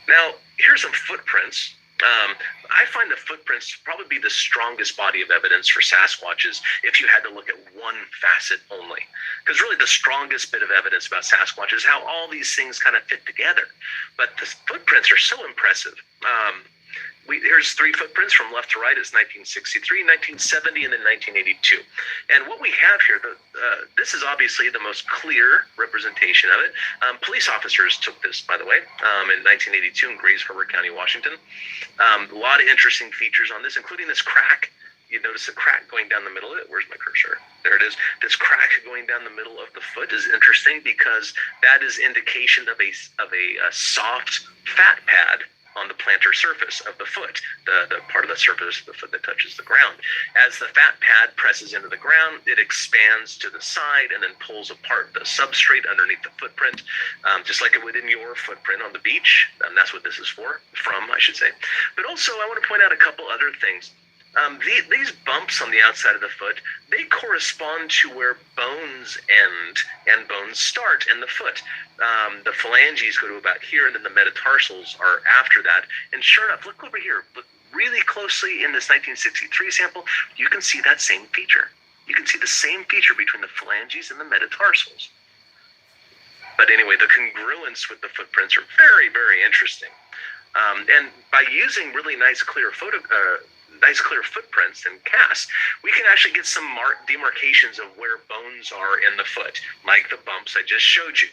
Now, here's some footprints. I find the footprints to probably be the strongest body of evidence for Sasquatches if you had to look at one facet only. Because really the strongest bit of evidence about Sasquatch is how all these things kind of fit together. But the footprints are so impressive. Here's 3 footprints from left to right. It's 1963, 1970, and then 1982. And what we have here, this is obviously the most clear representation of it. Police officers took this, by the way, in 1982 in Grays Harbor County, Washington. A lot of interesting features on this, including this crack. You notice a crack going down the middle of it. Where's my cursor? There it is. This crack going down the middle of the foot is interesting because that is indication of a soft fat pad on the plantar surface of the foot, the part of the surface of the foot that touches the ground. As the fat pad presses into the ground, it expands to the side and then pulls apart the substrate underneath the footprint, just like it would in your footprint on the beach. That's what this is from, I should say. But also, I want to point out a couple other things. These bumps on the outside of the foot, they correspond to where bones end and bones start in the foot. The phalanges go to about here, and then the metatarsals are after that. And sure enough, look over here. Look really closely in this 1963 sample. You can see that same feature. You can see the same feature between the phalanges and the metatarsals. But anyway, the congruence with the footprints are very, very interesting. And by using really nice clear footprints and casts, we can actually get some demarcations of where bones are in the foot, like the bumps I just showed you.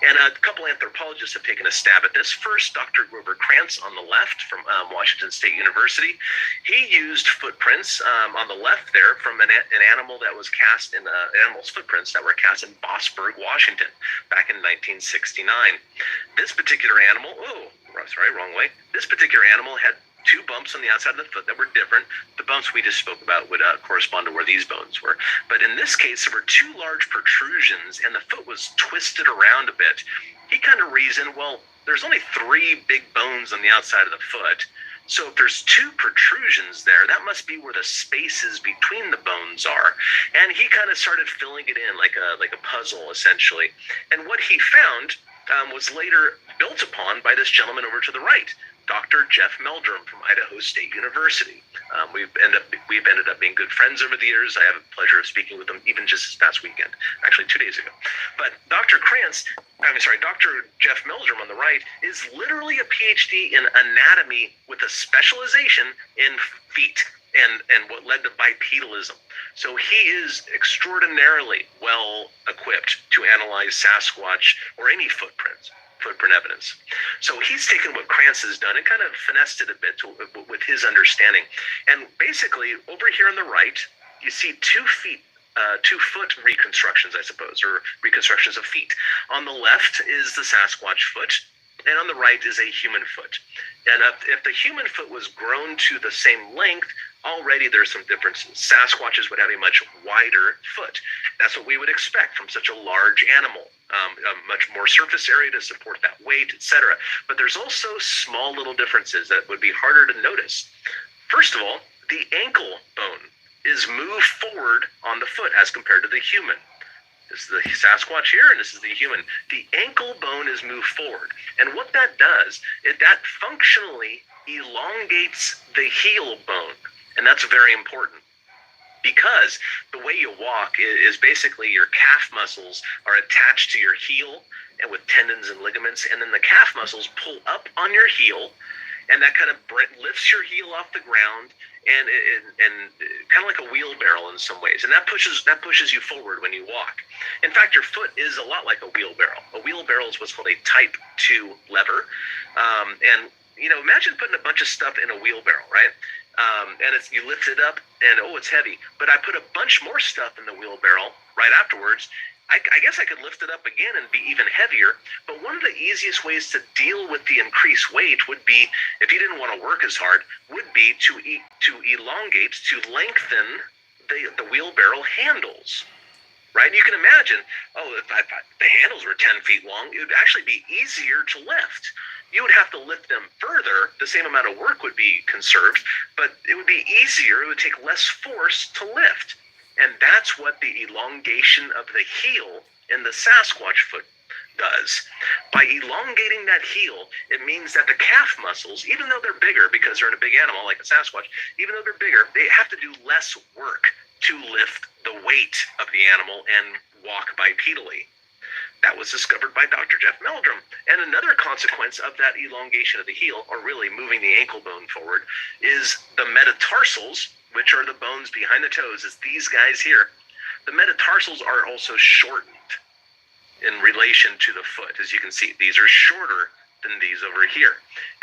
And a couple anthropologists have taken a stab at this. First, Dr. Grover Krantz on the left from Washington State University. He used footprints on the left there from an animal that was cast in animal's footprints that were cast in Bossburg, Washington, back in 1969. This particular animal, wrong way. This particular animal had 2 bumps on the outside of the foot that were different. The bumps we just spoke about would correspond to where these bones were. But in this case, there were 2 large protrusions, and the foot was twisted around a bit. He kind of reasoned, well, there's only 3 big bones on the outside of the foot. So if there's 2 protrusions there, that must be where the spaces between the bones are. And he kind of started filling it in like a puzzle, essentially. And what he found was later built upon by this gentleman over to the right. Dr. Jeff Meldrum from Idaho State University. We've ended up being good friends over the years. I have the pleasure of speaking with him even just this past weekend, actually 2 days ago. But Dr. Jeff Meldrum on the right is literally a PhD in anatomy with a specialization in feet and what led to bipedalism. So he is extraordinarily well equipped to analyze Sasquatch or any footprint evidence. So he's taken what Krantz has done and kind of finessed it a bit with his understanding. And basically, over here on the right, you see 2-foot reconstructions, I suppose, or reconstructions of feet. On the left is the Sasquatch foot, and on the right is a human foot. And if the human foot was grown to the same length, already there's some differences. Sasquatches would have a much wider foot. That's what we would expect from such a large animal. A much more surface area to support that weight, etc. But there's also small little differences that would be harder to notice. First of all, the ankle bone is moved forward on the foot as compared to the human. This is the Sasquatch here, and this is the human. The ankle bone is moved forward. And what that does is that functionally elongates the heel bone. And that's very important, because the way you walk is basically your calf muscles are attached to your heel and with tendons and ligaments, and then the calf muscles pull up on your heel, and that kind of lifts your heel off the ground, and kind of like a wheelbarrow in some ways, and that pushes you forward when you walk. In fact, your foot is a lot like a wheelbarrow. A wheelbarrow is what's called a Type 2 lever, and imagine putting a bunch of stuff in a wheelbarrow, right? And you lift it up, and it's heavy. But I put a bunch more stuff in the wheelbarrow right afterwards. I guess I could lift it up again and be even heavier. But one of the easiest ways to deal with the increased weight would be, if you didn't want to work as hard, would be to elongate, to lengthen the wheelbarrow handles. Right? And you can imagine, if the handles were 10 feet long, it would actually be easier to lift. You would have to lift them further. The same amount of work would be conserved, but it would be easier. It would take less force to lift. And that's what the elongation of the heel in the Sasquatch foot does. By elongating that heel, it means that the calf muscles, even though they're bigger because they're in a big animal like a Sasquatch, even though they're bigger, they have to do less work to lift the weight of the animal and walk bipedally. That was discovered by Dr. Jeff Meldrum. And another consequence of that elongation of the heel, or really moving the ankle bone forward, is the metatarsals, which are the bones behind the toes, is these guys here. The metatarsals are also shortened in relation to the foot. As you can see, these are shorter than these over here.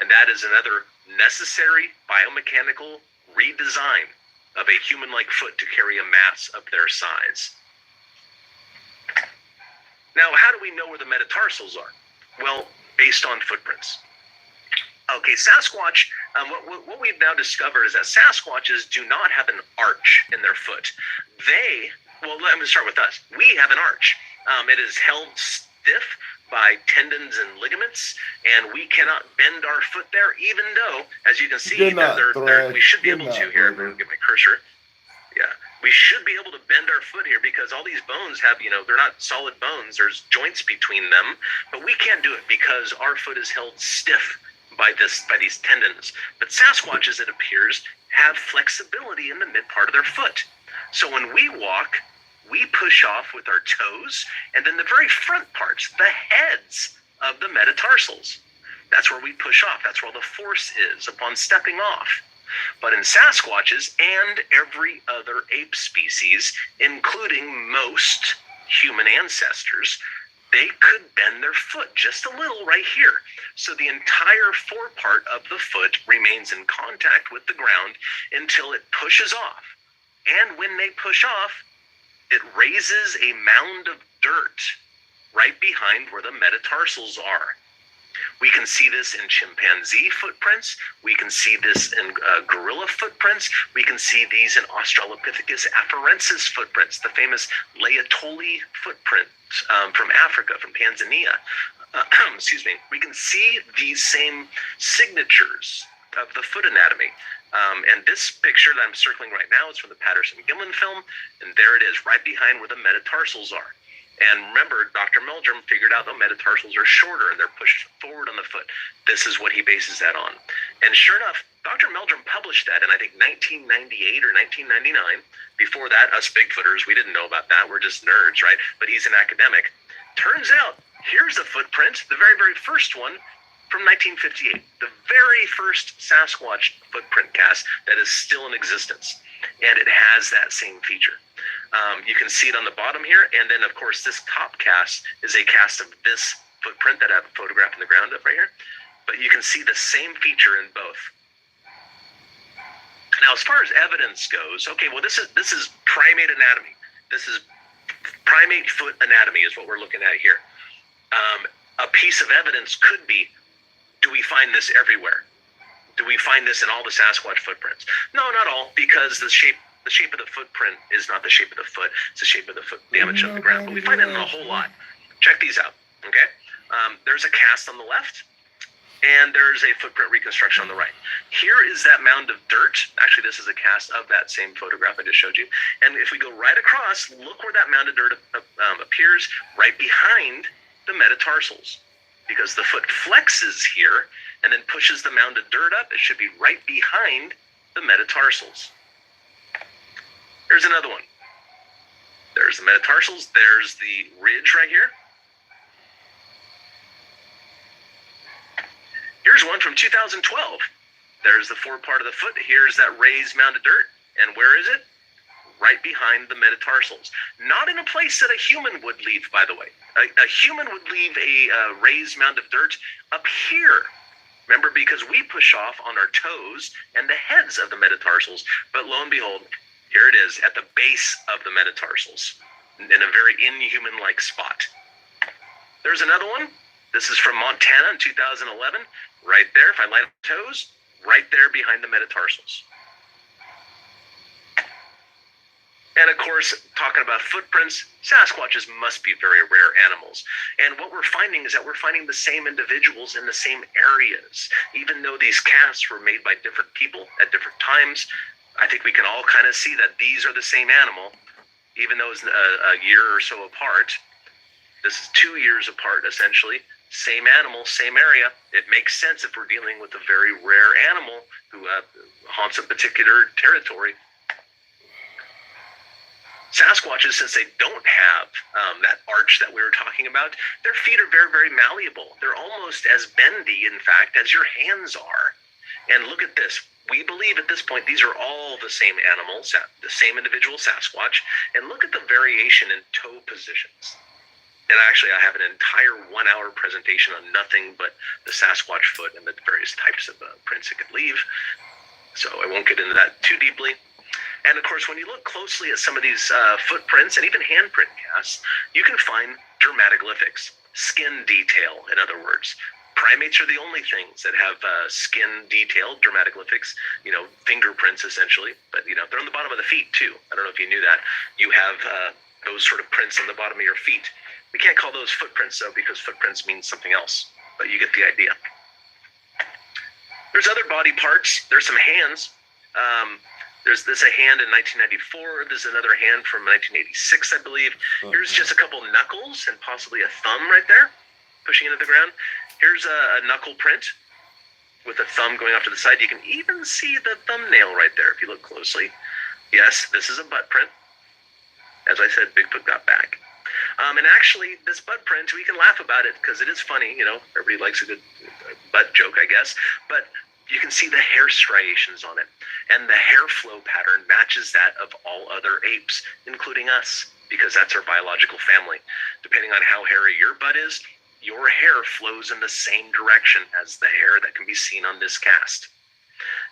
And that is another necessary biomechanical redesign of a human-like foot to carry a mass of their size. Now, how do we know where the metatarsals are? Well, based on footprints. Okay, Sasquatch, what we've now discovered is that Sasquatches do not have an arch in their foot. Let me start with us. We have an arch. It is held stiff by tendons and ligaments, and we cannot bend our foot there, even though, as you can see, we should be able to here. I'm going to get my cursor. Yeah, we should be able to bend our foot here because all these bones have, they're not solid bones. There's joints between them, but we can't do it because our foot is held stiff by these tendons. But Sasquatches, it appears, have flexibility in the mid part of their foot. So when we walk, we push off with our toes, and then the very front parts, the heads of the metatarsals. That's where we push off. That's where all the force is upon stepping off. But in Sasquatches and every other ape species, including most human ancestors, they could bend their foot just a little right here. So the entire forepart of the foot remains in contact with the ground until it pushes off. And when they push off, it raises a mound of dirt right behind where the metatarsals are. We can see this in chimpanzee footprints. We can see this in gorilla footprints. We can see these in Australopithecus afarensis footprints, the famous Laetoli footprint from Africa, from Tanzania. Excuse me. We can see these same signatures of the foot anatomy. And this picture that I'm circling right now is from the Patterson-Gimlin film, and there it is, right behind where the metatarsals are. And remember, Dr. Meldrum figured out the metatarsals are shorter and they're pushed forward on the foot. This is what he bases that on. And sure enough, Dr. Meldrum published that in, I think, 1998 or 1999. Before that, us Bigfooters, we didn't know about that. We're just nerds, right? But he's an academic. Turns out, here's a footprint, the very, very first one from 1958. The very first Sasquatch footprint cast that is still in existence. And it has that same feature. You can see it on the bottom here, and then of course this top cast is a cast of this footprint that I have a photograph in the ground up right here. But you can see the same feature in both. Now, as far as evidence goes, okay, well this is primate anatomy. This is primate foot anatomy is what we're looking at here. A piece of evidence could be: do we find this everywhere? Do we find this in all the Sasquatch footprints? No, not all, because the shape of the footprint is not the shape of the foot. It's the shape of the foot damage of the ground. But we find it in a whole lot. Check these out, okay? There's a cast on the left, and there's a footprint reconstruction on the right. Here is that mound of dirt. Actually, this is a cast of that same photograph I just showed you. And if we go right across, look where that mound of dirt appears right behind the metatarsals. Because the foot flexes here and then pushes the mound of dirt up, it should be right behind the metatarsals. Here's another one. There's the metatarsals. There's the ridge right here. Here's one from 2012. There's the forepart of the foot. Here's that raised mound of dirt. And where is it? Right behind the metatarsals. Not in a place that a human would leave, by the way. A human would leave a raised mound of dirt up here. Remember, because we push off on our toes and the heads of the metatarsals. But lo and behold, here it is at the base of the metatarsals in a very inhuman-like spot. There's another one. This is from Montana in 2011. Right there, if I line up toes, right there behind the metatarsals. And of course, talking about footprints, Sasquatches must be very rare animals. And what we're finding is that we're finding the same individuals in the same areas. Even though these casts were made by different people at different times, I think we can all kind of see that these are the same animal, even though it's a year or so apart. This is 2 years apart, essentially. Same animal, same area. It makes sense if we're dealing with a very rare animal who haunts a particular territory. Sasquatches, since they don't have that arch that we were talking about, their feet are very, very malleable. They're almost as bendy, in fact, as your hands are. And look at this. We believe at this point these are all the same animal, the same individual Sasquatch. And look at the variation in toe positions. And actually, I have an entire 1-hour presentation on nothing but the Sasquatch foot and the various types of prints it could leave. So I won't get into that too deeply. And of course, when you look closely at some of these footprints and even handprint casts, you can find dermatoglyphics, skin detail, in other words. Primates are the only things that have skin detail, dermatoglyphics, fingerprints essentially. But, they're on the bottom of the feet too. I don't know if you knew that. You have those sort of prints on the bottom of your feet. We can't call those footprints though, because footprints mean something else. But you get the idea. There's other body parts. There's some hands. There's a hand in 1994. There's another hand from 1986, I believe. Here's just a couple knuckles and possibly a thumb right there, pushing into the ground. Here's a knuckle print with a thumb going off to the side. You can even see the thumbnail right there if you look closely. Yes, this is a butt print. As I said, Bigfoot got back. And actually, this butt print, we can laugh about it because it is funny. Everybody likes a good butt joke, I guess. But you can see the hair striations on it. And the hair flow pattern matches that of all other apes, including us, because that's our biological family. Depending on how hairy your butt is, your hair flows in the same direction as the hair that can be seen on this cast.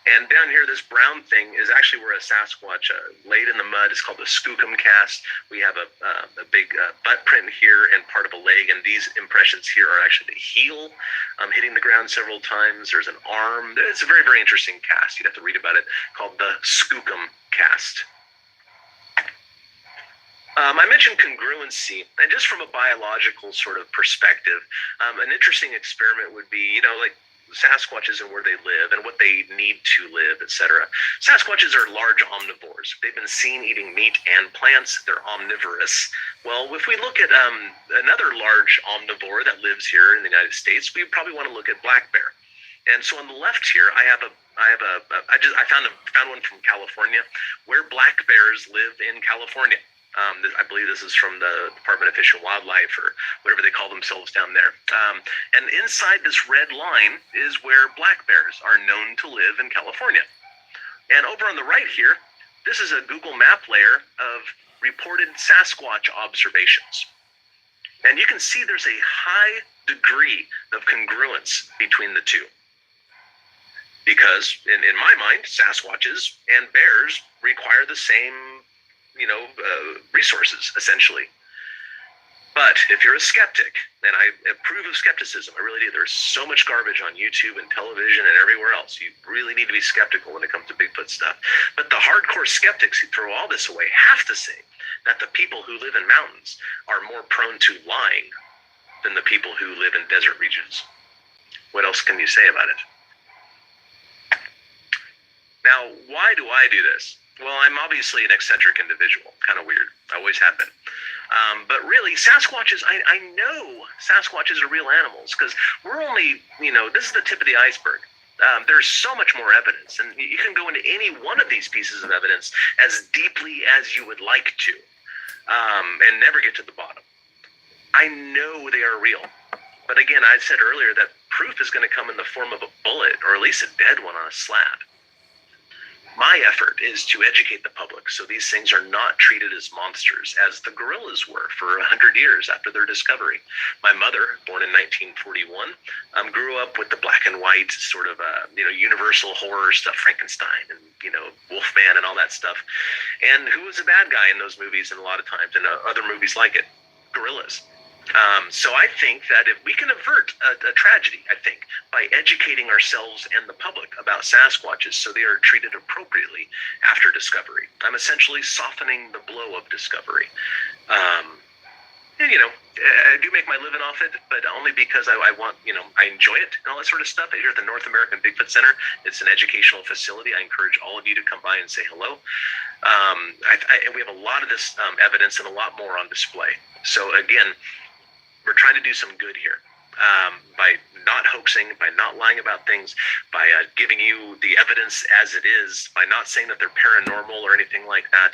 And down here, this brown thing is actually where a Sasquatch laid in the mud. It's called the skookum cast. We have a big butt print here and part of a leg, and these impressions here are actually the heel hitting the ground several times. There's an arm. It's a very, very interesting cast. You'd have to read about it, called the skookum cast. I mentioned congruency, and just from a biological sort of perspective, an interesting experiment would be, Sasquatches and where they live and what they need to live, etc. Sasquatches are large omnivores. They've been seen eating meat and plants. They're omnivorous. Well, if we look at another large omnivore that lives here in the United States, we probably want to look at black bear. And so on the left here, I found one from California, where black bears live in California. I believe this is from the Department of Fish and Wildlife, or whatever they call themselves down there. And inside this red line is where black bears are known to live in California. And over on the right here, this is a Google map layer of reported Sasquatch observations. And you can see there's a high degree of congruence between the two. Because in my mind, Sasquatches and bears require the same, resources, essentially. But if you're a skeptic, and I approve of skepticism, I really do. There's so much garbage on YouTube and television and everywhere else. You really need to be skeptical when it comes to Bigfoot stuff. But the hardcore skeptics who throw all this away have to say that the people who live in mountains are more prone to lying than the people who live in desert regions. What else can you say about it? Now, why do I do this? Well, I'm obviously an eccentric individual, kind of weird. I always have been. But really, Sasquatches, I know Sasquatches are real animals, because we're only, this is the tip of the iceberg. There's so much more evidence, and you can go into any one of these pieces of evidence as deeply as you would like to, and never get to the bottom. I know they are real. But again, I said earlier that proof is going to come in the form of a bullet, or at least a dead one on a slab. My effort is to educate the public so these things are not treated as monsters, as the gorillas were for 100 years after their discovery. My mother, born in 1941, grew up with the black and white sort of, universal horror stuff, Frankenstein and, Wolfman and all that stuff. And who was a bad guy in those movies and a lot of times, and other movies like it? Gorillas. So I think that if we can avert a tragedy, by educating ourselves and the public about Sasquatches so they are treated appropriately after discovery. I'm essentially softening the blow of discovery. I do make my living off it, but only because I want, I enjoy it and all that sort of stuff. Here at the North American Bigfoot Center, it's an educational facility. I encourage all of you to come by and say hello. We have a lot of this evidence and a lot more on display. So again, we're trying to do some good here by not hoaxing, by not lying about things, by giving you the evidence as it is, by not saying that they're paranormal or anything like that.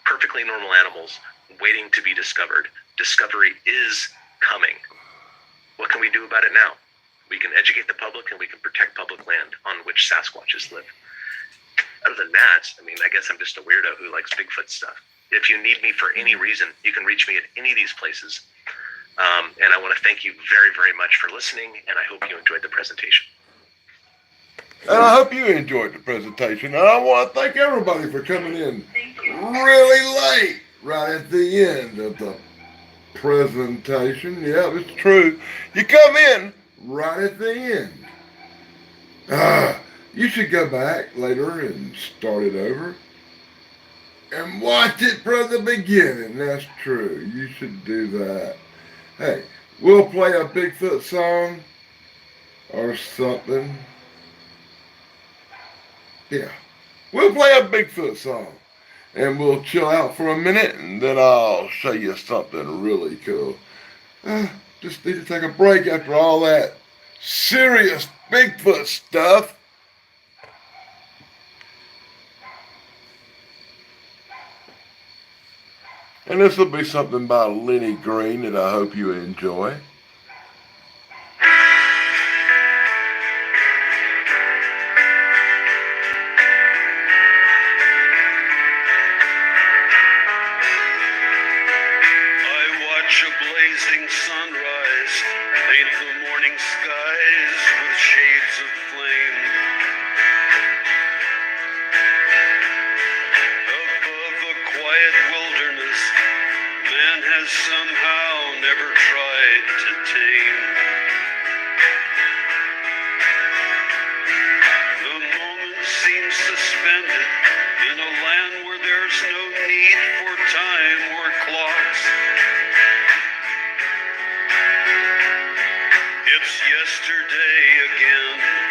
Perfectly normal animals waiting to be discovered. Discovery is coming. What can we do about it now? We can educate the public and we can protect public land on which Sasquatches live. Other than that, I guess I'm just a weirdo who likes Bigfoot stuff. If you need me for any reason, you can reach me at any of these places. And I want to thank you very, very much for listening, and I hope you enjoyed the presentation. And I hope you enjoyed the presentation. And I want to thank everybody for coming in really late, right at the end of the presentation. Yeah, it's true. You come in right at the end. You should go back later and start it over and watch it from the beginning. That's true. You should do that. Hey, we'll play a Bigfoot song or something. Yeah, we'll play a Bigfoot song and we'll chill out for a minute and then I'll show you something really cool. Just need to take a break after all that serious Bigfoot stuff. And this will be something by Lenny Green that I hope you enjoy. Yesterday again.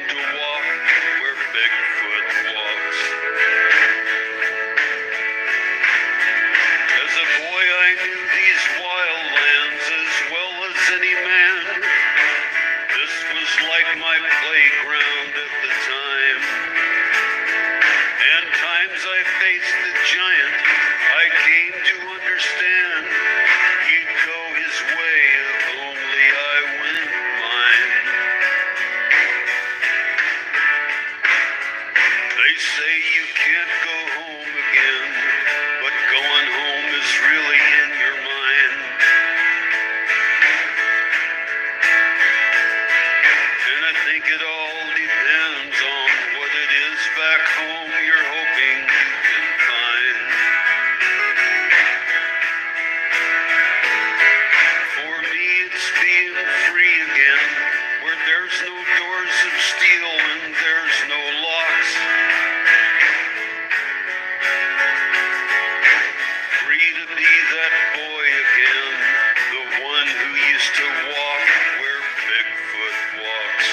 to walk where Bigfoot walks. As a boy I knew these wild lands as well as any man. This was like my playground at the time. And times I faced the giant, I came to understand he'd go his way if only I went mine. They say you can't go home again, but going home is really in your mind. And I think it all depends on what it is back home you're hoping you can find. For me it's being free again, where there's no doors of steel and there's no locks. Free to be that boy again, the one who used to walk where Bigfoot walks.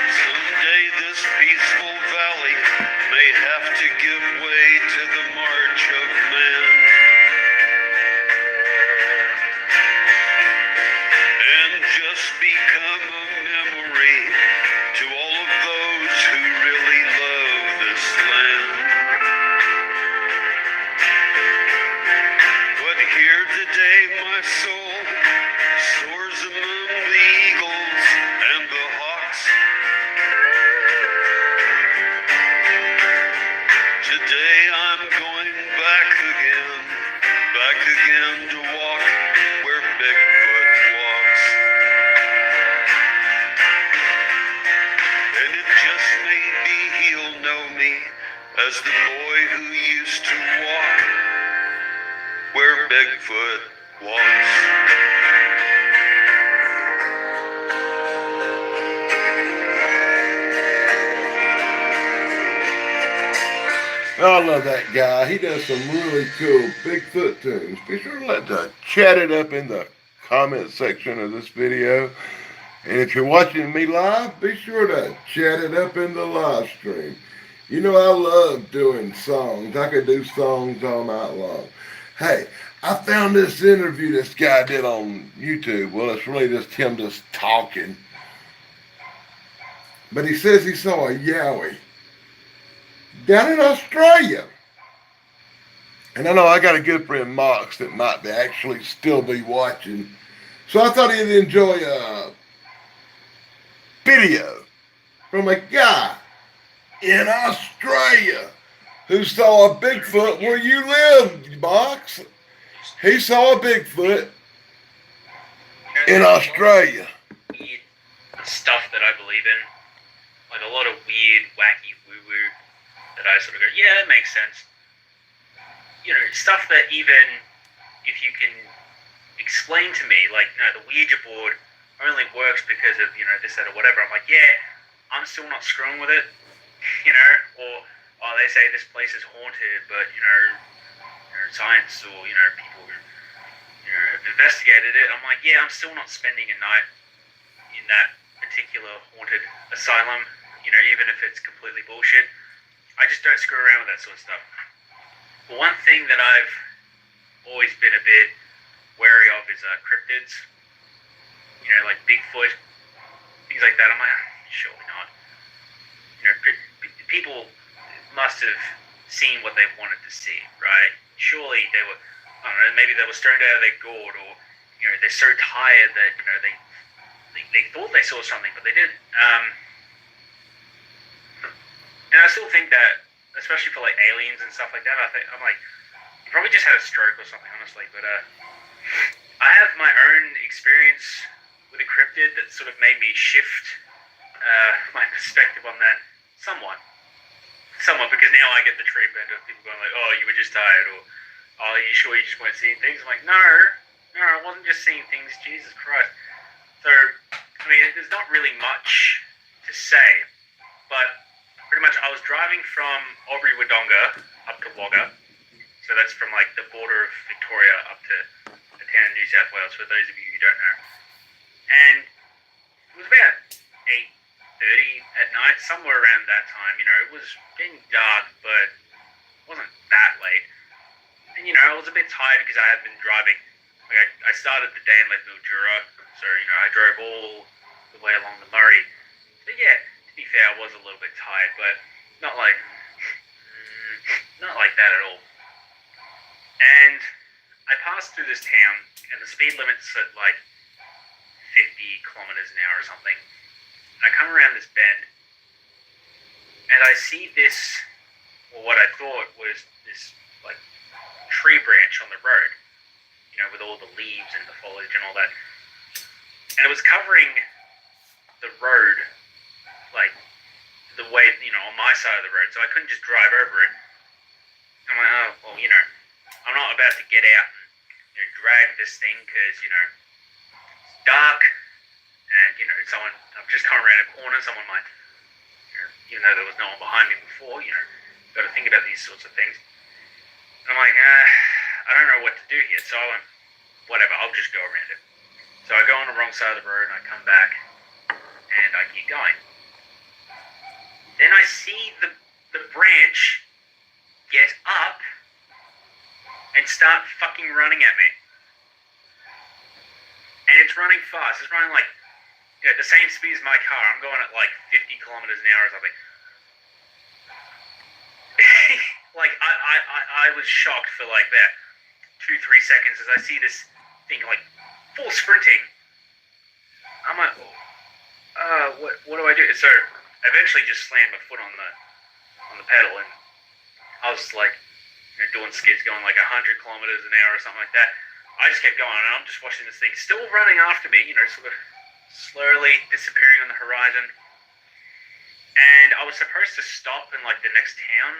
Someday this peaceful valley may have to give way to the march of man. And just become a memory to all of those who really love this land. But here today my soul soars among the eagles and the hawks. Today I'm going back again to walk where Bigfoot walks. And it just may be he'll know me as the boy who used to walk where Bigfoot walks. I love that guy. He does some really cool Bigfoot tunes. Be sure to chat it up in the comment section of this video. And if you're watching me live, be sure to chat it up in the live stream. You know I love doing songs. I could do songs all night long. Hey, I found this interview this guy did on YouTube. Well, it's really just him just talking. But he says he saw a yowie down in Australia. And I know I got a good friend, Mox, that might be actually still be watching. So I thought he'd enjoy a video from a guy in Australia who saw a Bigfoot where you live, Mox. He saw a Bigfoot in Australia. Weird stuff that I believe in. Like a lot of weird, wacky woo-woo that I sort of go, yeah, that makes sense. You know, stuff that even if you can explain to me, like, you know, the Ouija board only works because of, you know, this, that, or whatever. I'm like, yeah, I'm still not screwing with it, you know, or, oh, they say this place is haunted, but, you know, science or, you know, people who, you know, have investigated it. I'm like, yeah, I'm still not spending a night in that particular haunted asylum, you know, even if it's completely bullshit. I just don't screw around with that sort of stuff. But one thing that I've always been a bit wary of is cryptids. You know, like Bigfoot, things like that. I'm like, surely not. You know, people must have seen what they wanted to see, right? Surely they were, I don't know, maybe they were stoned out of their gourd, or, you know, they're so tired that, you know, they thought they saw something, but they didn't. And I still think that, especially for like aliens and stuff like that, I'm like, you probably just had a stroke or something, honestly. But I have my own experience with a cryptid that sort of made me shift my perspective on that somewhat. somewhat, because now I get the treatment of people going like, oh, you were just tired, or oh, are you sure you just weren't seeing things? I'm like, no, I wasn't just seeing things, Jesus Christ. So, I mean, there's not really much to say, but pretty much I was driving from Albury Wodonga up to Wagga, so that's from like the border of Victoria up to the town in New South Wales, for those of you who don't know. And it was about 8:30 at night, somewhere around that time. You know, it was getting dark, but it wasn't that late. And, you know, I was a bit tired because I had been driving. Like, I started the day in Mildura, so, you know, I drove all the way along the Murray. So, yeah, to be fair, I was a little bit tired, but not like that at all. And I passed through this town, and the speed limit's at, like, 50 kilometers an hour or something. And I come around this bend, and I see this, or what I thought was this, like, tree branch on the road, you know, with all the leaves and the foliage and all that. And it was covering the road, like, the way, you know, on my side of the road, so I couldn't just drive over it. I'm like, oh, well, you know, I'm not about to get out and, you know, drag this thing, because, you know, it's dark, and, you know, I've just come around a corner, someone might, you know, even though there was no one behind me before, you know, got to think about these sorts of things. And I'm like, I don't know what to do here, so I went, whatever, I'll just go around it. So I go on the wrong side of the road, and I come back, and I keep going. Then I see the branch get up and start fucking running at me. And it's running fast. It's running like, you know, the same speed as my car. I'm going at like 50 kilometers an hour or something. Like, I was shocked for like that 2-3 seconds as I see this thing like full sprinting. I'm like, what do I do? So I eventually just slammed my foot on the pedal, and I was like, you know, doing skids going like 100 kilometers an hour or something like that. I just kept going, and I'm just watching this thing still running after me, you know, sort of slowly disappearing on the horizon. And I was supposed to stop in like the next town,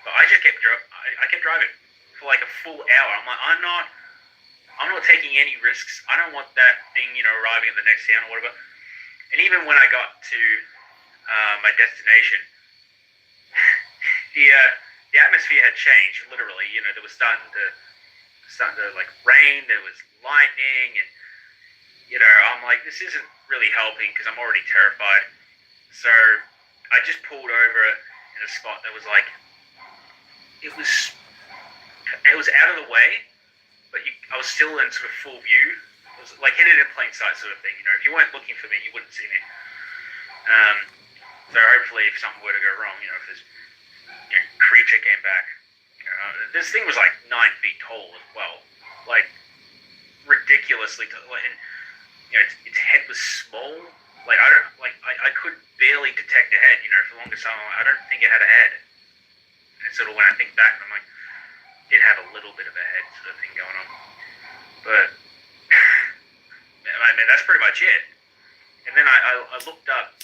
but I just kept driving for like a full hour. I'm like, I'm not taking any risks. I don't want that thing, you know, arriving at the next town or whatever. And even when I got to my destination, the atmosphere had changed, literally. You know, there was starting to like rain, there was lightning, and, you know, I'm like, this isn't really helping because I'm already terrified. So I just pulled over in a spot that was like, it was out of the way, but I was still in sort of full view. It was like hidden in plain sight sort of thing, you know. If you weren't looking for me, you wouldn't see me. So hopefully if something were to go wrong, you know, if this, you know, creature came back, you know, this thing was like 9 feet tall as well, like ridiculously tall, and, you know, its head was small. Like, I could barely detect a head, you know, for the longest time. I don't think it had a head. And sort of when I think back, I'm like, it had a little bit of a head sort of thing going on. But, I mean, that's pretty much it. And then I looked up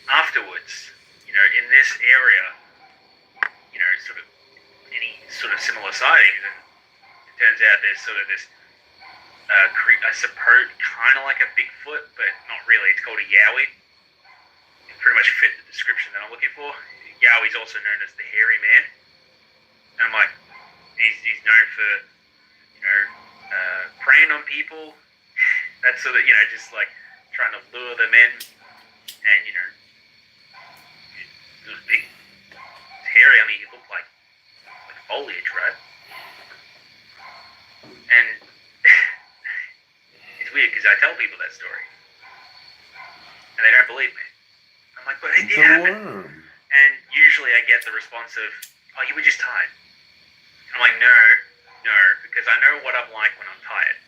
afterwards, you know, in this area, you know, sort of any sort of similar sightings, and it turns out there's sort of this, I suppose, kind of like a Bigfoot, but not really. It's called a Yowie. It pretty much fit the description that I'm looking for. Yowie's also known as the hairy man. And I'm like, he's known for, you know, preying on people. That's sort of, you know, just like trying to lure them in. And, you know, it was big. It's hairy. I mean, he looked like foliage, right? And it's weird because I tell people that story, and they don't believe me. I'm like, but it did happen. And usually I get the response of, oh, you were just tired. And I'm like, no, because I know what I'm like when I'm tired,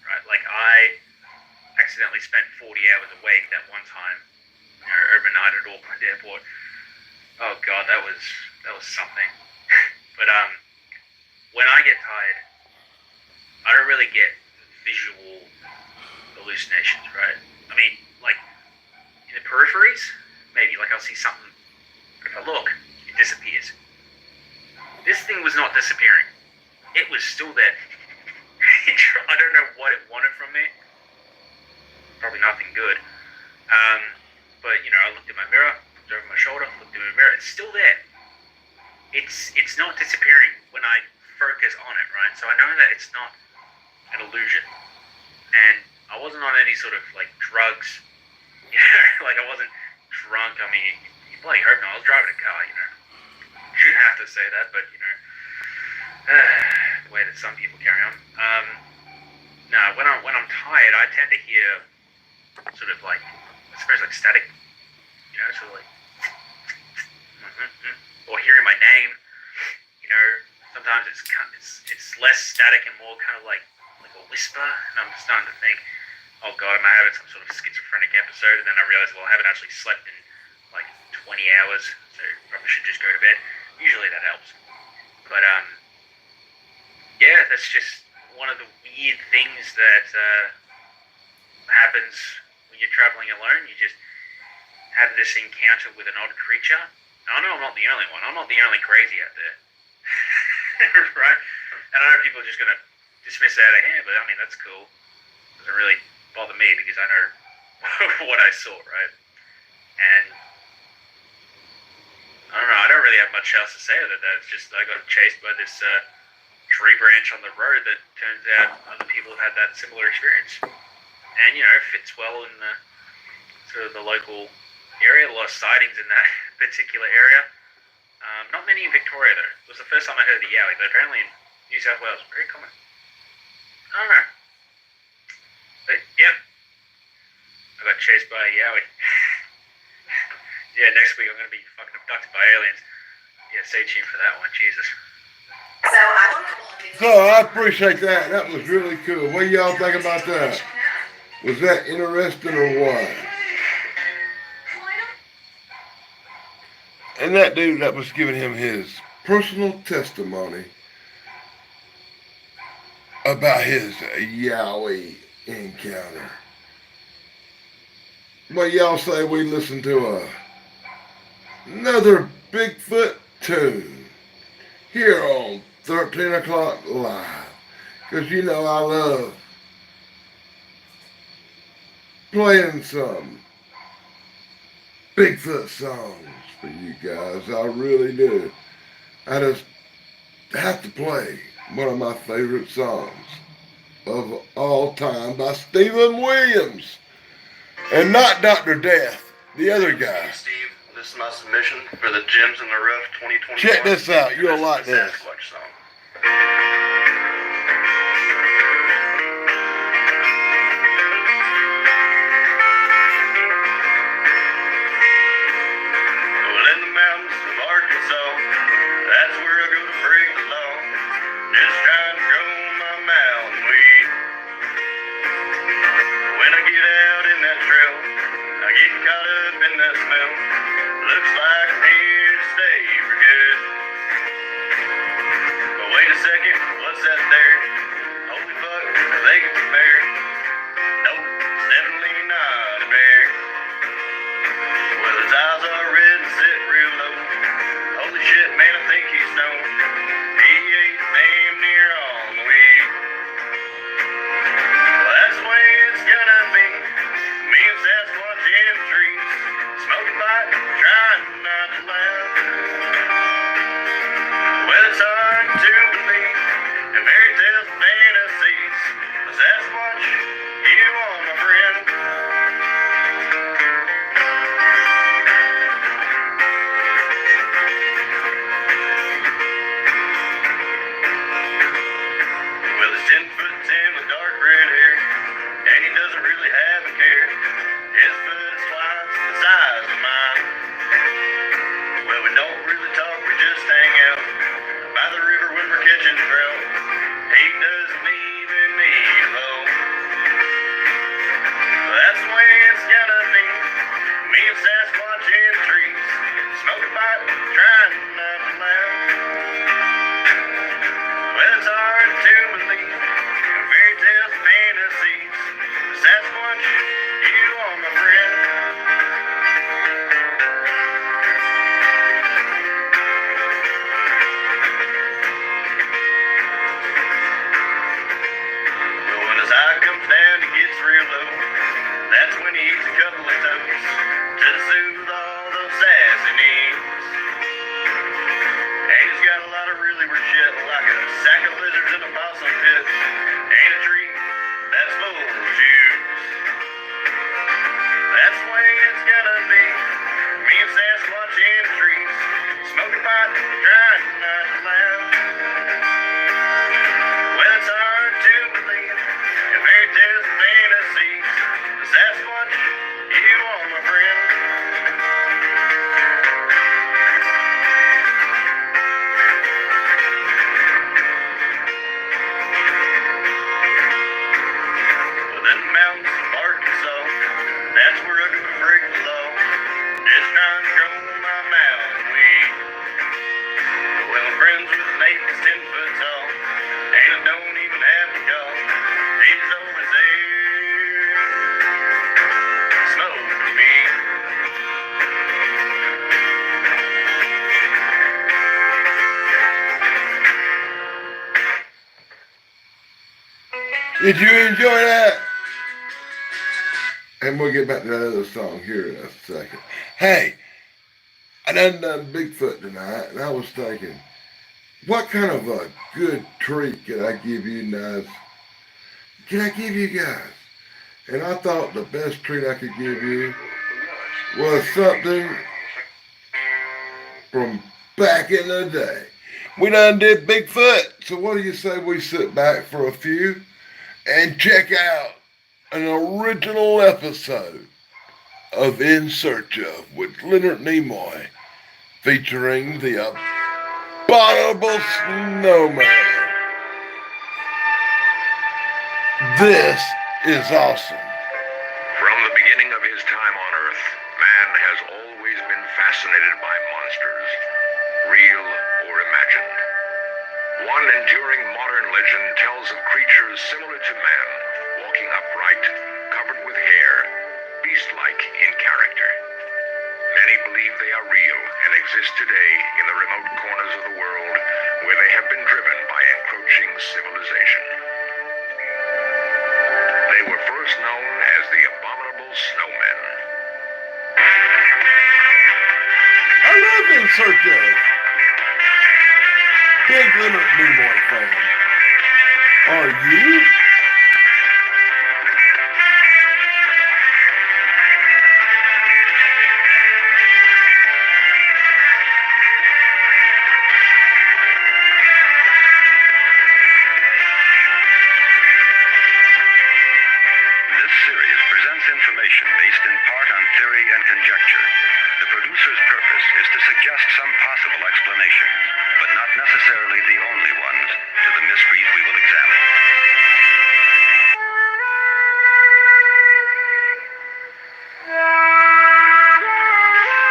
right? Like, I accidentally spent 40 hours awake that one time, you know, overnight at Auckland Airport. Oh God, that was something. But when I get tired, I don't really get visual hallucinations, right? I mean, like, in the peripheries, maybe, like, I'll see something if I look, it disappears. This thing was not disappearing. It was still there. I don't know what it wanted from me. Probably nothing good. But I looked at my mirror, looked over my shoulder, looked at my mirror. It's still there. It's not disappearing when I focus on it, right? So I know that it's not an illusion. And I wasn't on any sort of like drugs. Like I wasn't drunk. I mean, you bloody hope not. I was driving a car. Shouldn't have to say that, but the way that some people carry on. No, when I'm tired, I tend to hear sort of like, I suppose like static, sort of like, or hearing my name. Sometimes it's less static and more kind of like a whisper, and I'm starting to think, oh god, am I having some sort of schizophrenic episode? And then I realize, well, I haven't actually slept in like 20 hours, so probably should just go to bed. Usually that helps. But yeah, that's just one of the weird things that happens when you're traveling alone. You just have this encounter with an odd creature. Now, I know I'm not the only one. I'm not the only crazy out there. Right? And I know people are just going to dismiss it out of hand, but I mean, that's cool. It doesn't really bother me because I know what I saw, right? And I don't know, I don't really have much else to say other than that. It's just I got chased by this tree branch on the road that turns out other people have had that similar experience. And, fits well in the sort of the local area. A lot of sightings in that particular area. Not many in Victoria, though. It was the first time I heard of the yowie, but apparently in New South Wales, very common. I don't know. But, yeah. I got chased by a yowie. Yeah, next week I'm going to be fucking abducted by aliens. Yeah, stay tuned for that one. Jesus. So I appreciate that. That was really cool. What do y'all think about that? Was that interesting or what? And that dude that was giving him his personal testimony about his yowie encounter. What y'all say we listen to another Bigfoot tune here on 13 o'clock live? Because I love playing some Bigfoot songs for you guys. I really do. I just have to play one of my favorite songs of all time by Stephen Williams. And not Dr. Death, the other guy. Steve, this is my submission for the Gems in the Rough 2021. Check this out. You'll like this. Sasquatch song. Well, in the mountains of Arkansas, that's where I go to break the law. Just trying to grow my mountain weed. When I get out in that trail, I get caught up in that smell. Looks like I'm here to stay for good. But wait a second, what's that there? Holy fuck, I think it's a bear. Nope, it's definitely not a bear. Well, his eyes are red and sit real low. Holy shit, man, I think he's stoned. He ate damn near all the weed. Well, that's the way it's gonna be. Me and Sasquatch in the trees, smoking pipe, trying not to laugh. Well, it's hard to believe, and very Did you enjoy that? And we'll get back to that other song here in a second. Hey, I done Bigfoot tonight, and I was thinking, what kind of a good treat can I give you guys? Can I give you guys? And I thought the best treat I could give you was something from back in the day. We done did Bigfoot, so what do you say we sit back for a few and check out an original episode of In Search of with Leonard Nimoy featuring the abominable snowman. This is awesome. From the beginning of his time on Earth, man has always been fascinated by monsters, real or imagined. One enduring modern legend tells of creatures similar to man, walking upright, covered with hair, beast-like in character. Many believe they are real and exist today in the remote corners of the world where they have been driven by encroaching civilization. They were first known as the Abominable Snowmen. I love In Search of. Big Leonard Nimoy fan. Are you? This series presents information based in part on theory and conjecture. The producer's purpose is to suggest some possible explanations, but not necessarily the only ones, to the mysteries we will examine.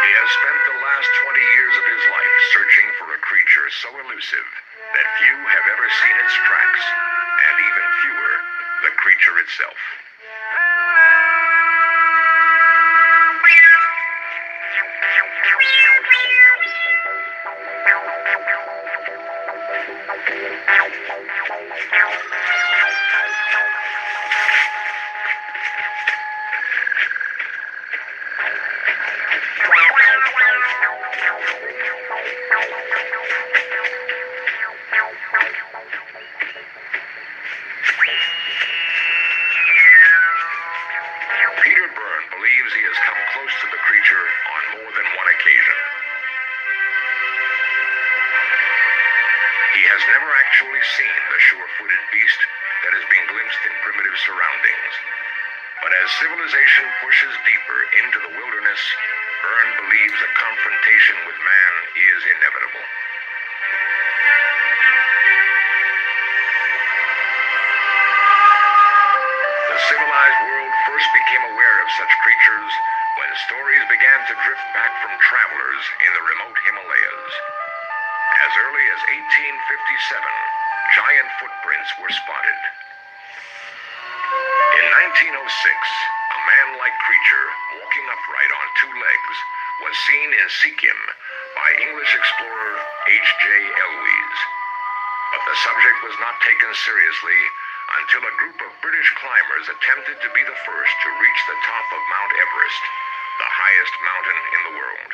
He has spent the last 20 years of his life searching for a creature so elusive that few have ever seen its tracks, and even fewer, the creature itself. Peter Byrne believes he has come close to the creature on more than one occasion. He has never actually seen the sure-footed beast that has been glimpsed in primitive surroundings. But as civilization pushes deeper into the wilderness, Byrne believes a confrontation with man is inevitable. The civilized world first became aware of such creatures when stories began to drift back from travelers in the remote Himalayas. As early as 1857, giant footprints were spotted. In 1906, a man-like creature walking upright on two legs was seen in Sikkim by English explorer H.J. Elwes. But the subject was not taken seriously until a group of British climbers attempted to be the first to reach the top of Mount Everest, the highest mountain in the world.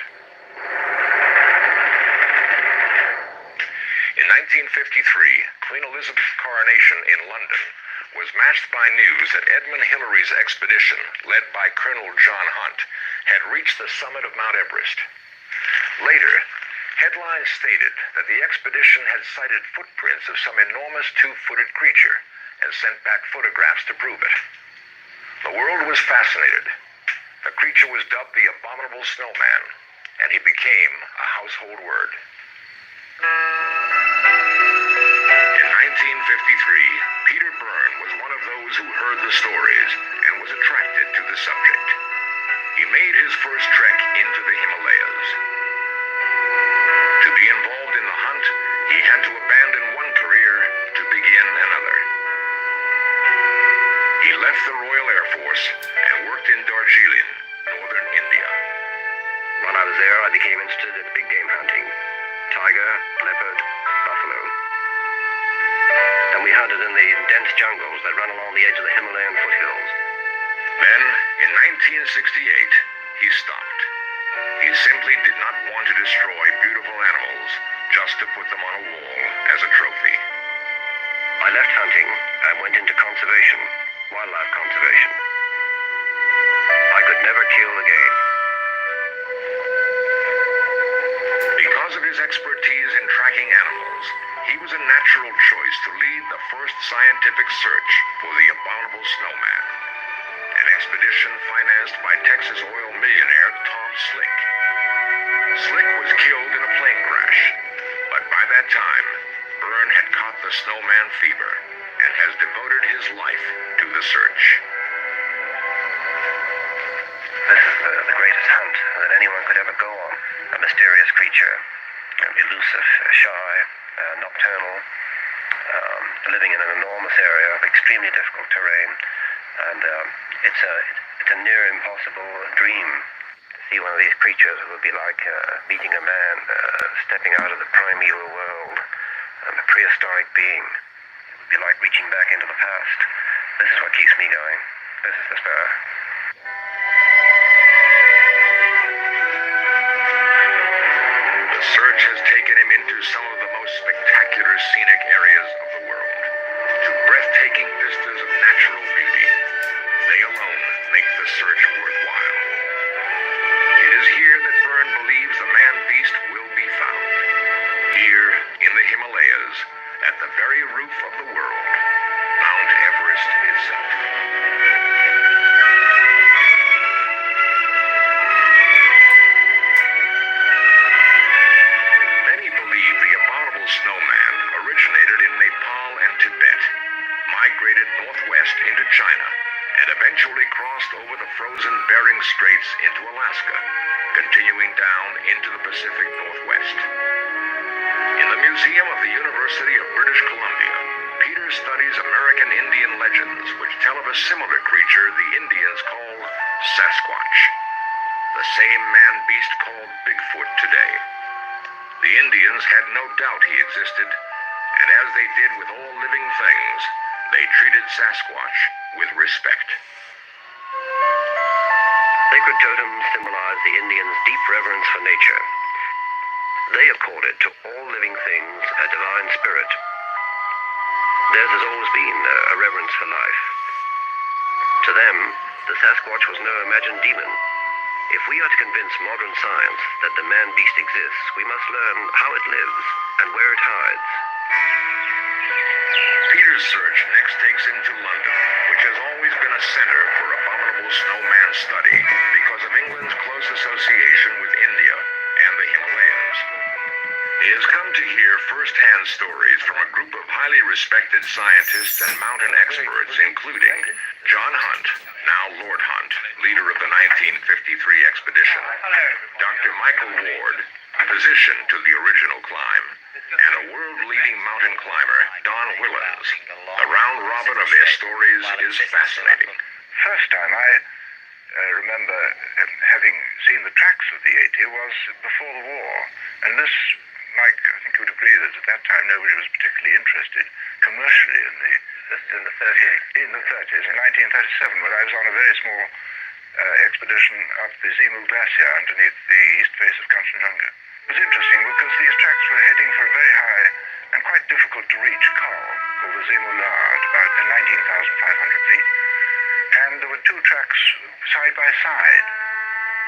In 1953, Queen Elizabeth's coronation in London was matched by news that Edmund Hillary's expedition, led by Colonel John Hunt, had reached the summit of Mount Everest. Later, headlines stated that the expedition had sighted footprints of some enormous two-footed creature and sent back photographs to prove it. The world was fascinated. The creature was dubbed the Abominable Snowman, and he became a household word. In 1953, Peter Byrne was one of those who heard the stories and was attracted to the subject. He made his first trek into the Himalayas. To be involved in the hunt, he had to abandon one career to begin another. He left the Royal Air Force and worked in Darjeeling, northern India. While I was there, I became interested in big game hunting. Tiger, leopard, buffalo. And we hunted in the dense jungles that run along the edge of the Himalayan foothills. Then, in 1968, he stopped. He simply did not want to destroy beautiful animals just to put them on a wall as a trophy. I left hunting and went into conservation, wildlife conservation. I could never kill again. Because of his expertise in tracking animals, he was a natural choice to lead the first scientific search for the abominable snowman, an expedition financed by Texas oil millionaire Tom Slick. Slick was killed in a plane crash, but by that time, Byrne had caught the snowman fever and has devoted his life to the search. This is the greatest hunt that anyone could ever go on. A mysterious creature, elusive, shy, nocturnal, living in an enormous area of extremely difficult terrain, and it's a near impossible dream. To see one of these creatures would be like meeting a man stepping out of the primeval world, a prehistoric being. It would be like reaching back into the past. This is what keeps me going. This is the spur. The search has taken him into some of the most spectacular scenic areas of the world, to breathtaking vistas of natural beauty. They alone make the search worthwhile. It is here that Byrne believes the man-beast will be found. Here, in the Himalayas, at the very roof of the world, Mount Everest itself. Many believe the abominable snowman originated in Nepal and Tibet, migrated northwest into China, and eventually crossed over the frozen Bering Straits into Alaska, continuing down into the Pacific Northwest. In the Museum of the University of British Columbia, Peter studies American Indian legends which tell of a similar creature the Indians call Sasquatch, the same man-beast called Bigfoot today. The Indians had no doubt he existed, and as they did with all living things, they treated Sasquatch with respect. Sacred totems symbolize the Indians' deep reverence for nature. They accorded to all living things a divine spirit. Theirs has always been a reverence for life. To them, the Sasquatch was no imagined demon. If we are to convince modern science that the man-beast exists, we must learn how it lives and where it hides. Peter's search next takes him to London, which has always been a center for abominable snowman study because of England's close association with India and the Himalayas. He has come to hear first-hand stories from a group of highly respected scientists and mountain experts, including John Hunt, now Lord Hunt, leader of the 1953 expedition, Dr. Michael Ward, physician to the original climb, and a world-leading mountain climber, Don Willans. The round-robin of their stories is fascinating. First time I remember having seen the tracks of the 80 was before the war, and this, Mike, I think you would agree that at that time nobody was particularly interested commercially in the... This is in the 30s. In the 30s, in 1937, when I was on a very small expedition up the Zimu Glacier underneath the east face of Kanchenjunga. It was interesting because these tracks were heading for a very high and quite difficult to reach col called the Zimu La at about 19,500 feet. And there were two tracks side by side.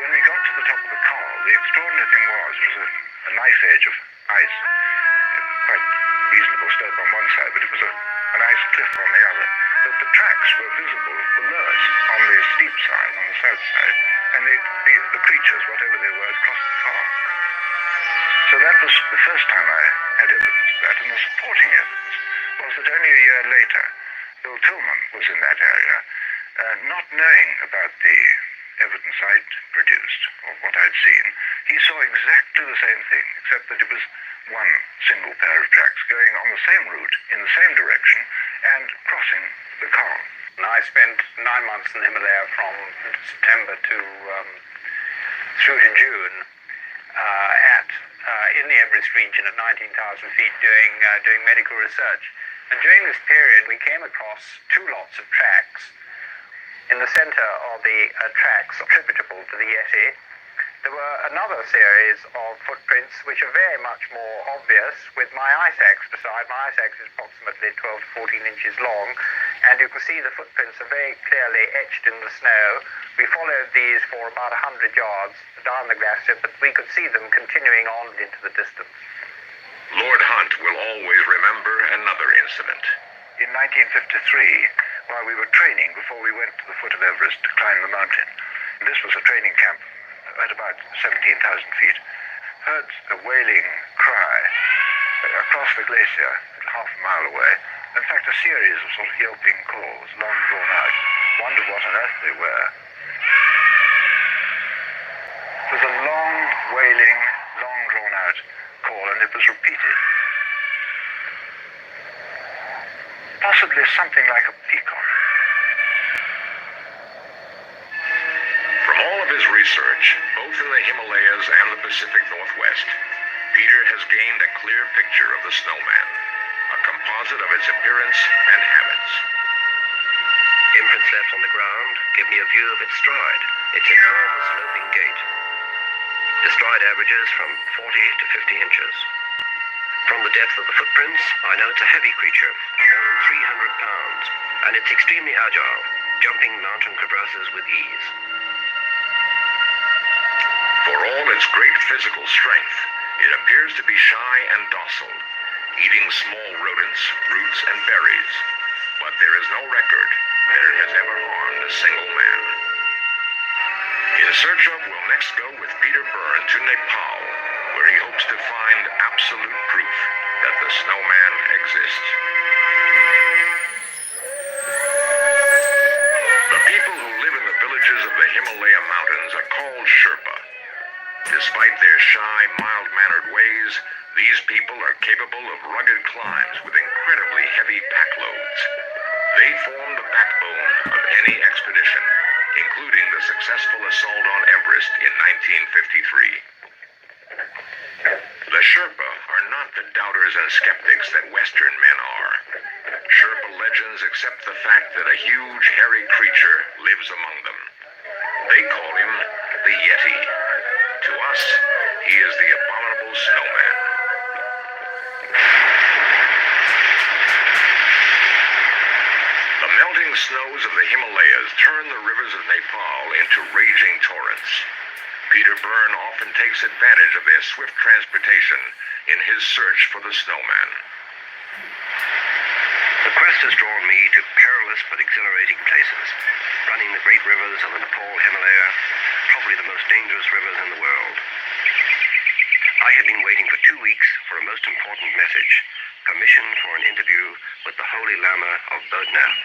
When we got to the top of the col, the extraordinary thing was it was a knife edge of ice, quite reasonable slope on one side, but it was an ice cliff on the other. But the tracks were visible below us on the steep side, on the south side, and the creatures, whatever they were, had crossed the car. So that was the first time I had evidence of that, and the supporting evidence was that only a year later, Bill Tillman was in that area, not knowing about the evidence I'd produced, or what I'd seen. He saw exactly the same thing, except that it was one single pair of tracks going on the same route, in the same direction, and crossing the car. I spent 9 months in the Himalaya from September to through to June in the Everest region at 19,000 feet doing medical research. And during this period, we came across two lots of tracks. In the center of the tracks attributable to the Yeti, there were another series of footprints which are very much more obvious with my ice axe beside. My ice axe is approximately 12 to 14 inches long, and you can see the footprints are very clearly etched in the snow. We followed these for about 100 yards down the glacier, but we could see them continuing on into the distance. Lord Hunt will always remember another incident. In 1953, while we were training before we went to the foot of Everest to climb the mountain, and this was a training camp at about 17,000 feet, heard a wailing cry across the glacier half a mile away. In fact, a series of sort of yelping calls, long drawn out. Wondered what on earth they were. It was a long, wailing, long drawn out call, and it was repeated. Possibly something like a peacock. From all of his research, both in the Himalayas and the Pacific Northwest, Peter has gained a clear picture of the snowman, a composite of its appearance and habits. Imprints left on the ground give me a view of its stride, its enormous sloping gait. The stride averages from 40 to 50 inches. From the depth of the footprints, I know it's a heavy creature, more than 300 pounds, and it's extremely agile, jumping mountain crevasses with ease. For all its great physical strength, it appears to be shy and docile, eating small rodents, roots, and berries, but there is no record that it has ever harmed a single man. In search of, we'll next go with Peter Byrne to Nepal, where he hopes to find absolute proof that the snowman exists. The people who live in the villages of the Himalaya mountains are called Sherpa. Despite their shy, mild-mannered ways, these people are capable of rugged climbs with incredibly heavy pack loads. They form the backbone of any expedition, including the successful assault on Everest in 1953. The Sherpa are not the doubters and skeptics that Western men are. Sherpa legends accept the fact that a huge, hairy creature lives among them. They call him the Yeti. To us, he is the abominable snowman. The melting snows of the Himalayas turn the rivers of Nepal into raging torrents. Peter Byrne often takes advantage of their swift transportation in his search for the snowman. The quest has drawn me to perilous but exhilarating places, running the great rivers of the Nepal Himalaya, probably the most dangerous rivers in the world. I had been waiting for 2 weeks for a most important message, permission for an interview with the Holy Lama of Bodhnath.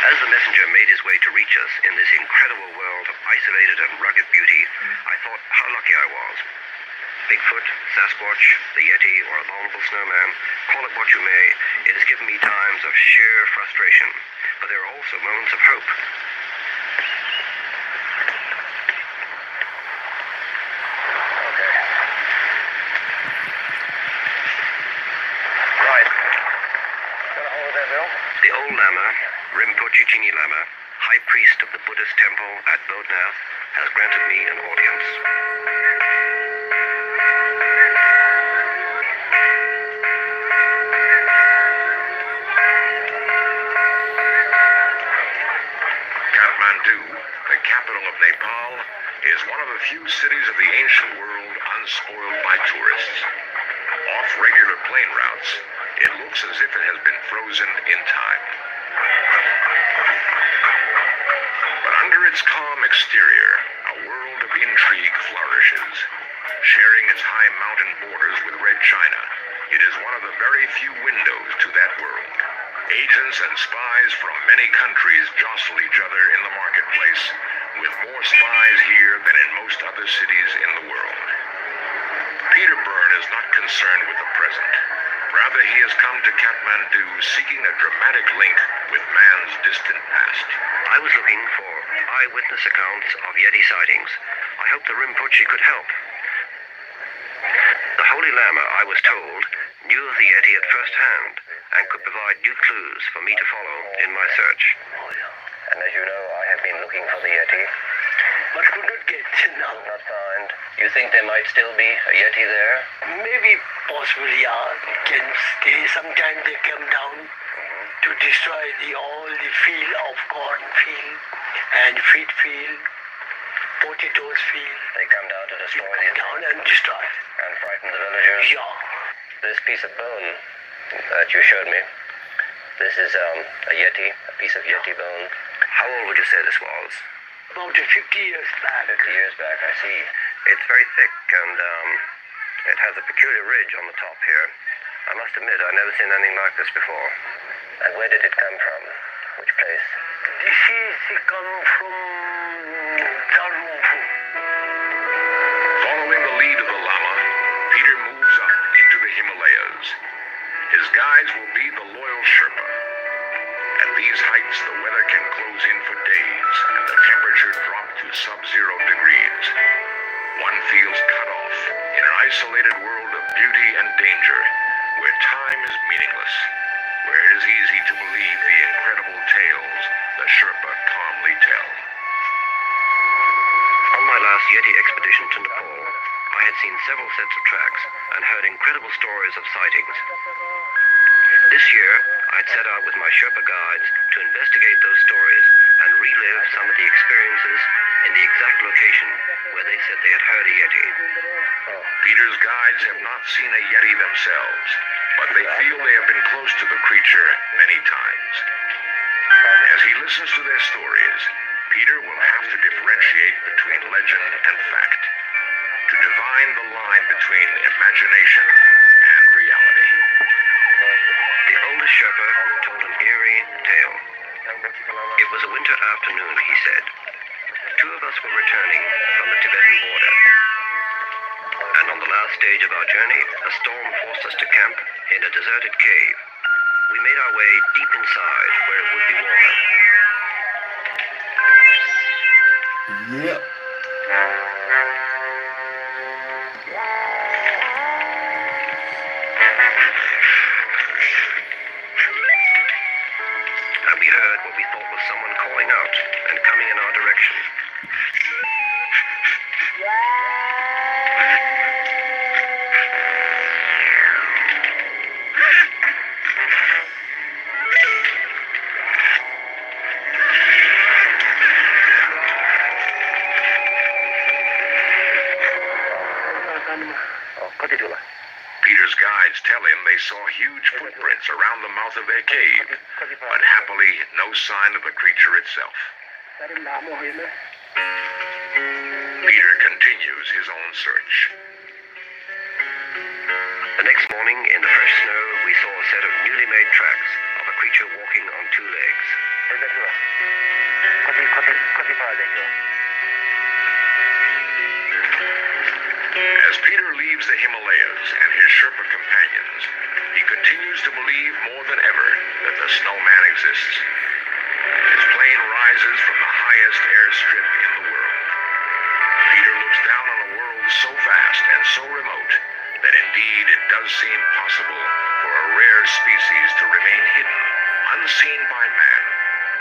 As the messenger made his way to reach us in this incredible world of isolated and rugged beauty, I thought how lucky I was. Bigfoot, Sasquatch, the Yeti, or abominable snowman, call it what you may, it has given me times of sheer frustration, but there are also moments of hope. Right. Got a hold of that, Bill? The old Lama, Rinpoche Chini Lama, high priest of the Buddhist temple at Bodhnath, has granted me an audience. Kathmandu, the capital of Nepal, is one of the few cities of the ancient world unspoiled by tourists. Off regular plane routes, it looks as if it has been frozen in time. But under its calm exterior, a world of intrigue flourishes. Sharing its high mountain borders with Red China, it is one of the very few windows to that world. Agents and spies from many countries jostle each other in the marketplace, with more spies here than in most other cities in the world. Peter Byrne is not concerned with the present. Rather, he has come to Kathmandu seeking a dramatic link with man's distant past. I was looking for eyewitness accounts of Yeti sightings. I hoped the Rinpoche could help. The Holy Lama, I was told, knew of the Yeti at first hand and could provide new clues for me to follow in my search. And as you know, I have been looking for the Yeti, but could not get. No. Not find. You think there might still be a Yeti there? Maybe, possibly, yeah. Can stay. Sometimes they come down to destroy all the field of corn field and wheat field, potatoes field. They come down to destroy They come down and destroy. and frighten the villagers? Yeah. This piece of bone that you showed me, this is a Yeti, a piece of Yeti bone. How old would you say this was? About 50 years back. 50 years back, I see. It's very thick and it has a peculiar ridge on the top here. I must admit, I've never seen anything like this before. And where did it come from? Which place? This is come from Darumpu. Following the lead of the Lama, Peter moves up into the Himalayas. His guides will be the loyal Sherpa. At these heights, the weather can close in for days, and the temperature drop to sub-zero degrees. One feels cut off in an isolated world of beauty and danger, where time is meaningless, where it is easy to believe the incredible tales the Sherpa calmly tell. On my last Yeti expedition to Nepal, I had seen several sets of tracks and heard incredible stories of sightings. This year, I had set out with my Sherpa guides to investigate those stories and relive some of the experiences in the exact location where they said they had heard a Yeti. Peter's guides have not seen a Yeti themselves, but they feel they have been close to the creature many times. As he listens to their stories, Peter will have to differentiate between legend and fact, to divine the line between imagination and reality. The oldest Sherpa told an eerie tale. It was a winter afternoon, he said. Two of us were returning from the Tibetan border. And on the last stage of our journey, a storm forced us to camp in a deserted cave. We made our way deep inside where it would be warmer. Yep. And we heard what we thought was someone calling out and coming in our direction. Peter's guides tell him they saw huge footprints around the mouth of their cave, but happily no sign of the creature itself. Peter continues his own search. The next morning, in the fresh snow, we saw a set of newly made tracks of a creature walking on two legs. As Peter leaves the Himalayas and his Sherpa companions, he continues to believe more than ever that the snowman exists. His plane rises from the highest airstrip in the world. Peter looks down on a world so vast and so remote that indeed it does seem possible for a rare species to remain hidden, unseen by man,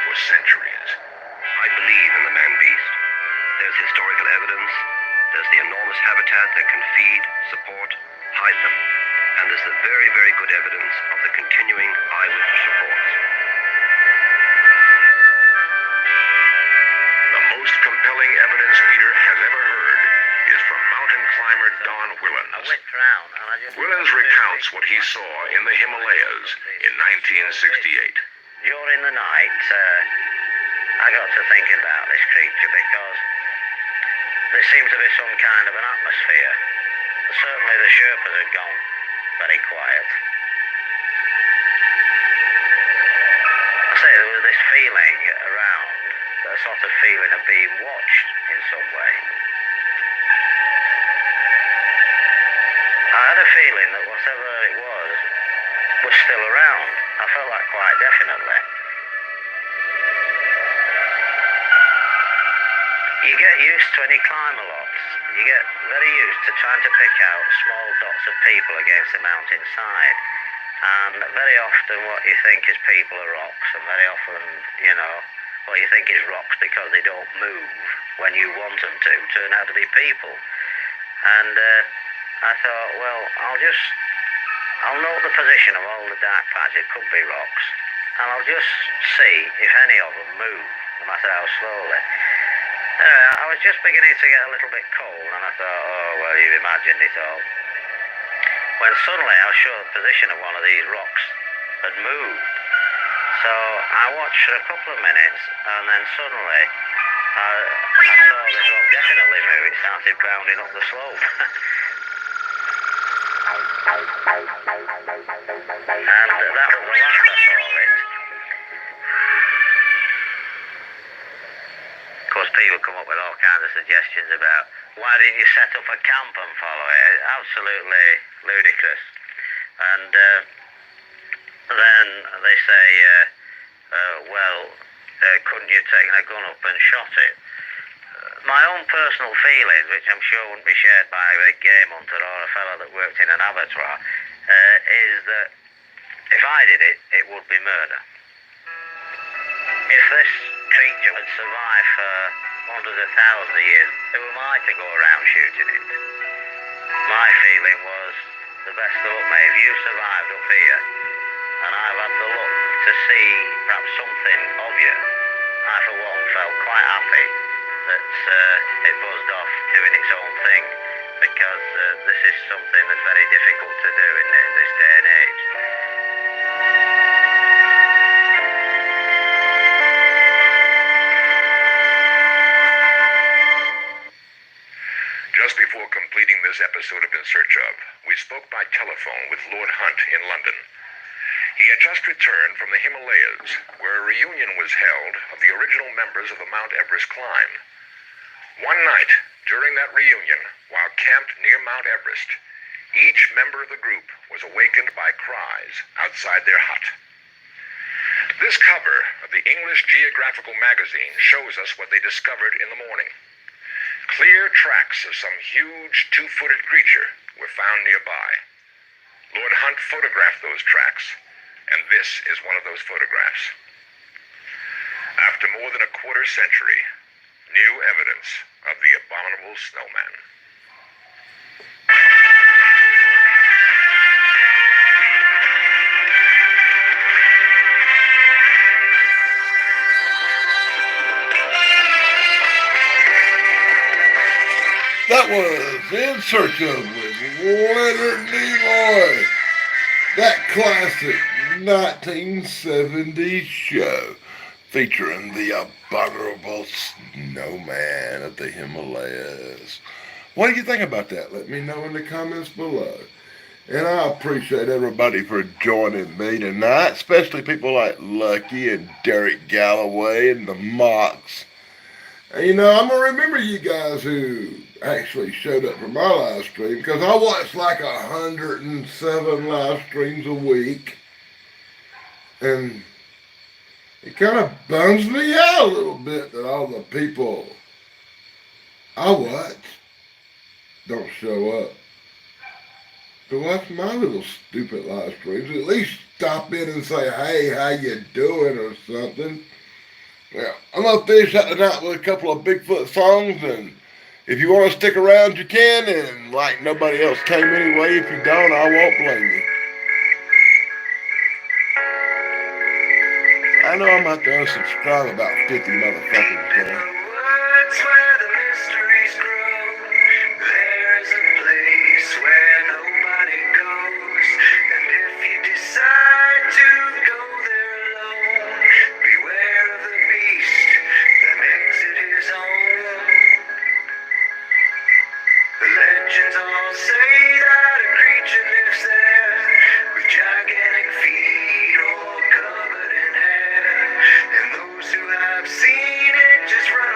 for centuries. I believe in the man-beast. There's historical evidence. There's the enormous habitat that can feed, support, hide them. And there's the very, very good evidence of the continuing eyewitness reports. The most compelling evidence Peter has ever heard is from mountain climber Don Willens. Willens recounts what he saw in the Himalayas in 1968. During the night, I got to thinking about this creature because there seemed to be some kind of an atmosphere. Certainly the Sherpas had gone very quiet. I say there was this feeling around, a sort of feeling of being watched in some way. I had a feeling that whatever it was still around. I felt that quite definitely. You get used to, and you climb a lot, you get very used to trying to pick out small dots of people against the mountainside. And very often what you think is people are rocks, and very often, what you think is rocks because they don't move when you want them to, turn out to be people. And I thought, well, I'll note the position of all the dark patches, it could be rocks, and I'll just see if any of them move, no matter how slowly. Anyway, I was just beginning to get a little bit cold, and I thought, oh, well, you've imagined it all. When suddenly I was sure the position of one of these rocks had moved. So I watched for a couple of minutes, and then suddenly I saw this rock definitely move. It started bounding up the slope. And that was the last I saw of it. Of course, people come up with all kinds of suggestions about why didn't you set up a camp and follow it? Absolutely ludicrous. And then they say, couldn't you have taken a gun up and shot it? My own personal feelings, which I'm sure wouldn't be shared by a game hunter or a fellow that worked in an abattoir, is that if I did it, it would be murder. If this creature had survived for hundreds of thousands of years, who am I to go around shooting it? My feeling was, the best of luck, mate, if you survived up here, and I've had the luck to see perhaps something of you, I for one felt quite happy that it buzzed off doing its own thing, because this is something that's very difficult to do in this day and age. Just before completing this episode of In Search Of, we spoke by telephone with Lord Hunt in London. He had just returned from the Himalayas, where a reunion was held of the original members of the Mount Everest climb. One night, during that reunion, while camped near Mount Everest, each member of the group was awakened by cries outside their hut. This cover of the English Geographical magazine shows us what they discovered in the morning. Clear tracks of some huge two-footed creature were found nearby. Lord Hunt photographed those tracks, and this is one of those photographs. After more than a quarter century, new evidence of the abominable snowman. That was In Search Of with Leonard Nimoy. That classic 1970s show featuring the abominable snowman of the Himalayas. What do you think about that? Let me know in the comments below. And I appreciate everybody for joining me tonight, especially people like Lucky and Derek Galloway and the Mox. And I'm going to remember you guys who actually showed up for my live stream, because I watch like 107 live streams a week. And it kind of bums me out a little bit that all the people I watch don't show up to watch my little stupid live streams. At least stop in and say, hey, how you doing, or something. Well, I'm going to finish out the night with a couple of Bigfoot songs, and if you want to stick around, you can, and like nobody else came anyway. If you don't, I won't blame you. I know I'm going to have to unsubscribe about 50 motherfuckers today. I've seen it just run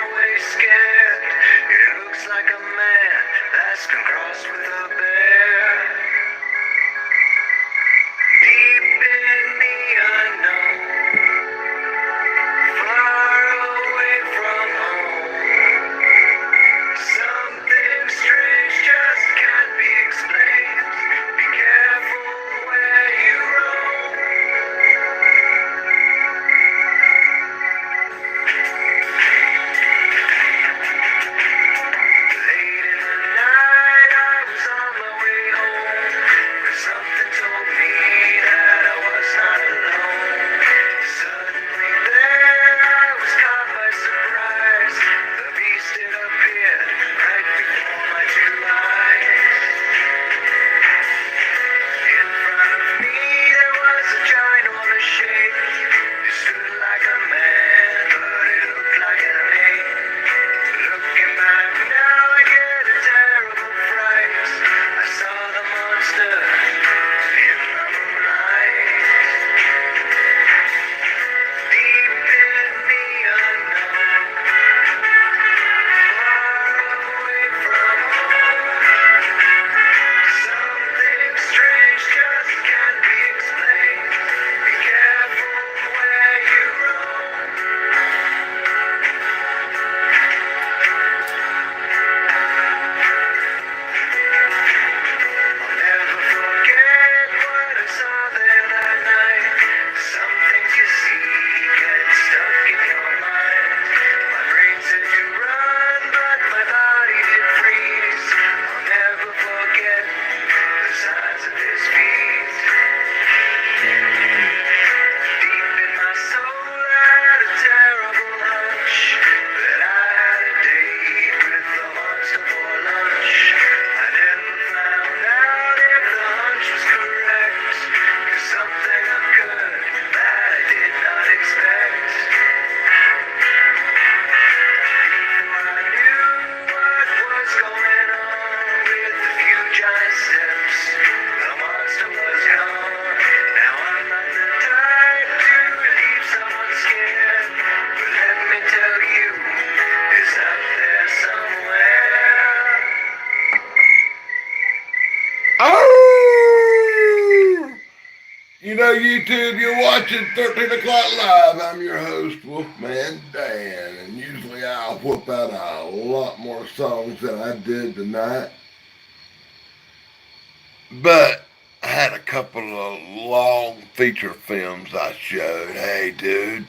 You know, YouTube, you're watching 13 o'clock live. I'm your host, Wolfman Dan, and usually I'll whip out a lot more songs than I did tonight. But I had a couple of long feature films I showed. Hey, dude,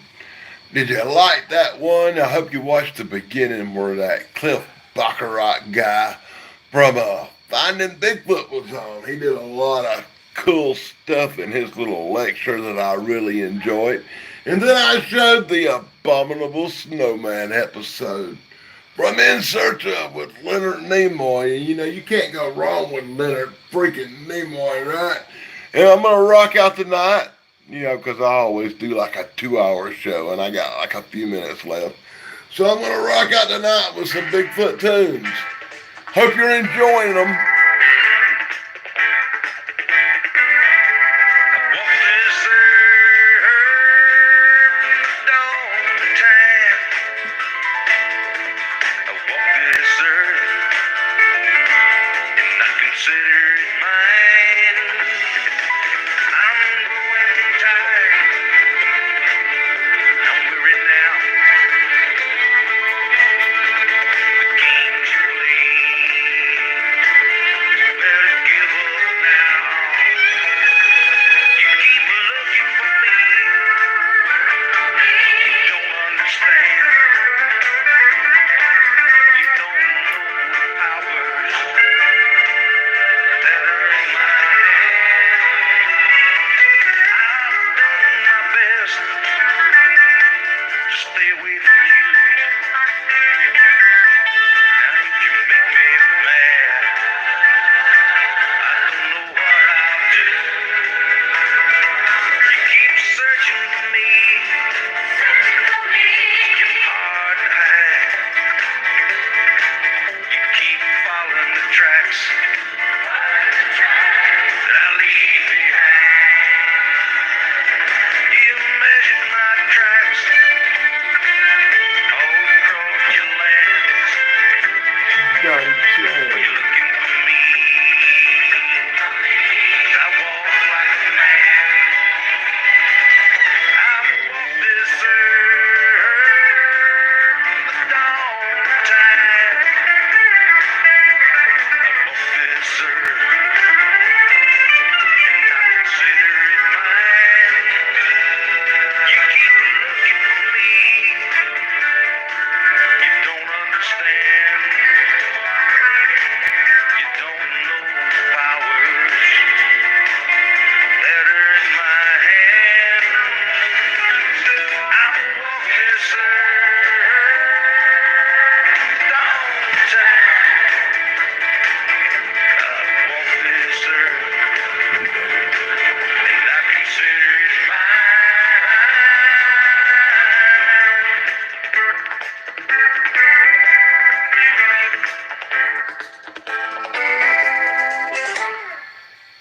did you like that one? I hope you watched the beginning where that Cliff Baccarat guy from Finding Bigfoot was on. He did a lot of cool stuff in his little lecture that I really enjoyed. And then I showed the Abominable Snowman episode from In Search of with Leonard Nimoy. And you know, you can't go wrong with Leonard freaking Nimoy, right? And I'm going to rock out tonight, you know, because I always do like a 2 hour show and I got like a few minutes left. So I'm going to rock out tonight with some Bigfoot tunes. Hope you're enjoying them.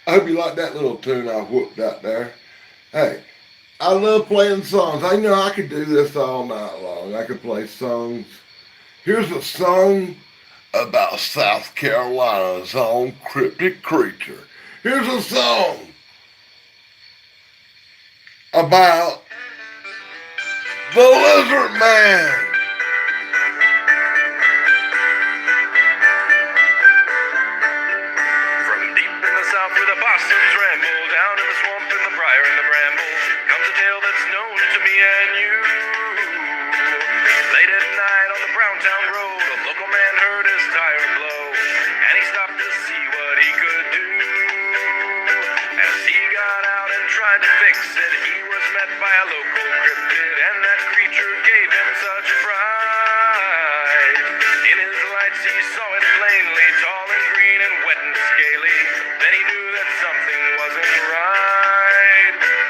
I hope you like that little tune I whooped out there. Hey, I love playing songs. I know I could do this all night long. I could play songs. Here's a song about South Carolina's own cryptic creature. Here's a song about the Lizard Man.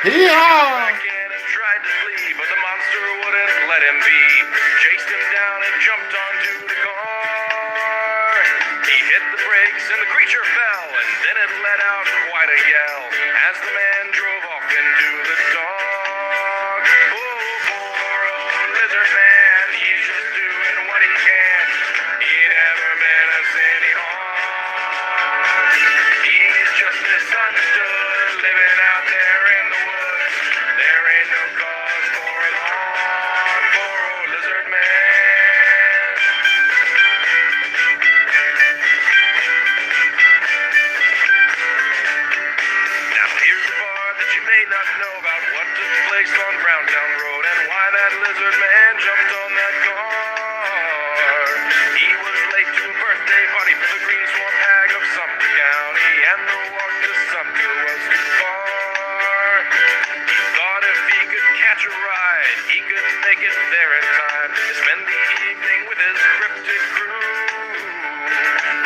Yeehaw! And tried to flee, but the monster wouldn't let him be. Chased him down and jumped onto the car. He hit the brakes and the creature fell, and then it let out quite a yell as the man drove off into the dark. Oh, poor old lizard man, he's just doing what he can. He never meant us any harm. He's just misunderstood, living out there in the may not know about what took place on Browntown Road and why that lizard man jumped on that car. He was late to a birthday party for the Green Swamp Hag of Sumter County, and the walk to Sumter was too far. He thought if he could catch a ride, he could make it there in time to spend the evening with his cryptid crew.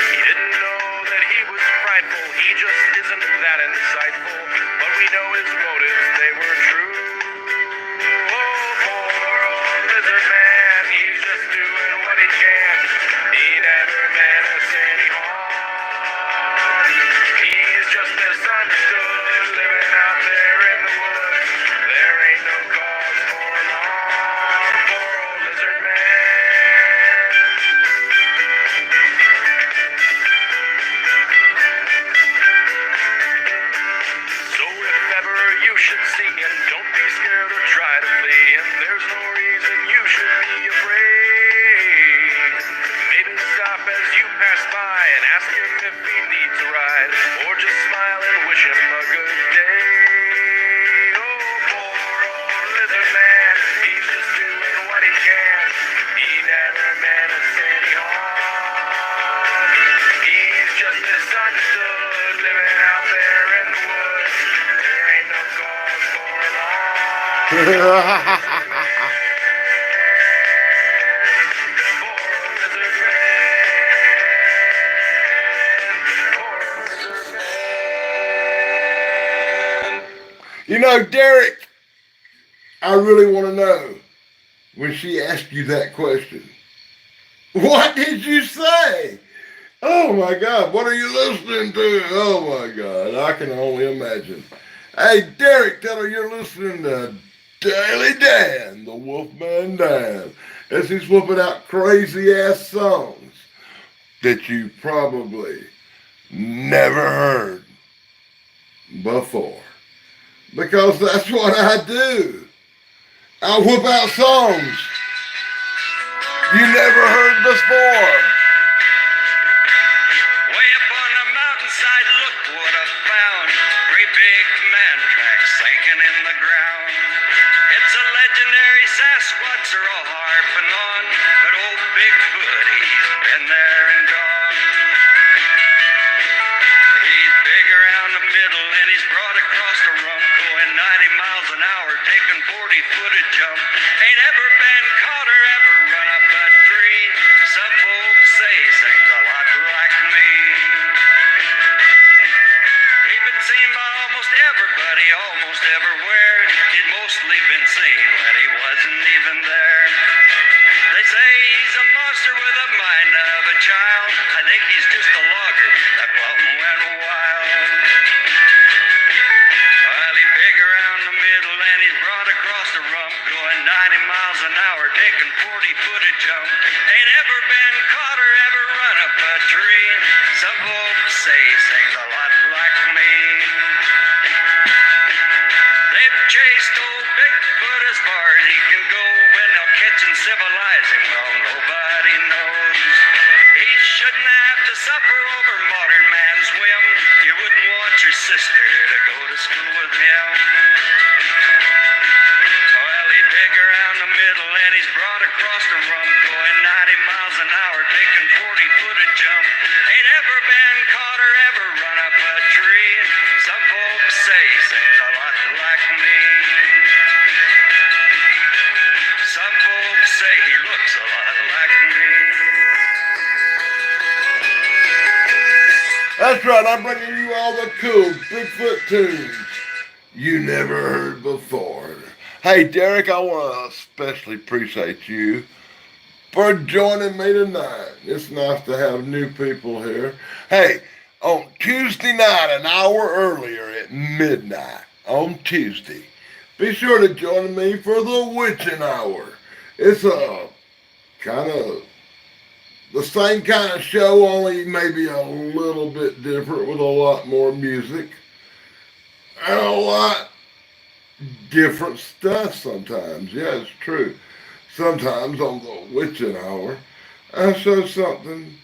He didn't know that he was frightful, he just isn't that insightful, but we know his motives, they were true. Oh, poor old lizard man, he's just doing what he can. He never meant us any harm. He's just misunderstood, living out there in the woods. There ain't no cause for alarm. Poor old lizard man. So if ever you should see him, don't be scared or try to flee him. There's no reason you should be afraid. Maybe stop as you pass by and ask him if he needs a ride, or just smile and wish him a good day. Oh, poor old lizard man, he's just doing what he can. He never meant us any harm. He's just misunderstood, living out there in the woods. There ain't no cause for alarm. You know, Derek, I really want to know when she asked you that question. What did you say? Oh my God, what are you listening to? Oh my God, I can only imagine. Hey, Derek, tell her you're listening to Daily Dan, the Wolfman Dan, as he's whooping out crazy ass songs that you probably never heard before. Because that's what I do. I whoop out songs you never heard before. Way up on the mountainside, look what I found. Great big man tracks sinking in the ground. It's a legendary Sasquatch they're all harping on, but old Bigfoot, he's been there and gone. He's big around the middle and he's broad across the rump, going 90 miles an hour, taking 40-foot a jump. Ain't ever been caught or ever run up a tree. Some folks say he sings a lot like me. He's been seen by almost everybody, almost everywhere. He'd mostly been seen when he wasn't even there. They say he's a monster with a mind of a child. I think he's just a logger that went wild. Well, he's big around the middle and he's broad across the rump, going 90 miles an hour, taking 40-foot a jump. Ain't ever been caught or ever run up a tree. Some folks say he sings a lot like me. They've chased old Bigfoot as far as he can go. When they'll catch and civilize him, well, nobody knows. He shouldn't have to suffer over modern man's whim. You wouldn't want your sister to go to school with him. Well, he's big around the middle and he's broad across the rump, going 90 miles an hour, taking 40-foot a jump. Ain't ever been caught or ever run up a tree. Some folks say he sings a lot like me. Some folks say he looks a lot like me. That's right, I'm bringing you all the cool Bigfoot tunes you never heard before. Hey, Derek, I want to especially appreciate you for joining me tonight. It's nice to have new people here. Hey, on Tuesday night, an hour earlier at midnight, on Tuesday, be sure to join me for the Witching Hour. It's a kind of the same kind of show, only maybe a little bit different with a lot more music and a lot different stuff sometimes. Yeah, it's true. Sometimes on the Witching Hour, I show something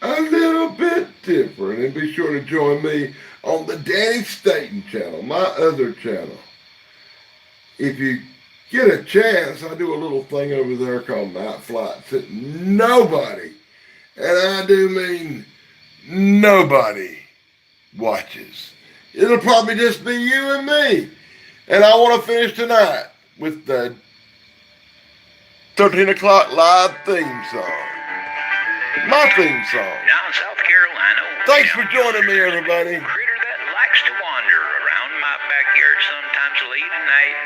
a little bit different. And be sure to join me on the Danny Staten channel, my other channel. If you get a chance, I do a little thing over there called Night Flights that nobody, and I do mean nobody, watches. It'll probably just be you and me. And I want to finish tonight with the 13 o'clock live theme song. My theme song. Now in South Carolina. Thanks for joining me, everybody. Critter that likes to wander around my backyard sometimes late at night.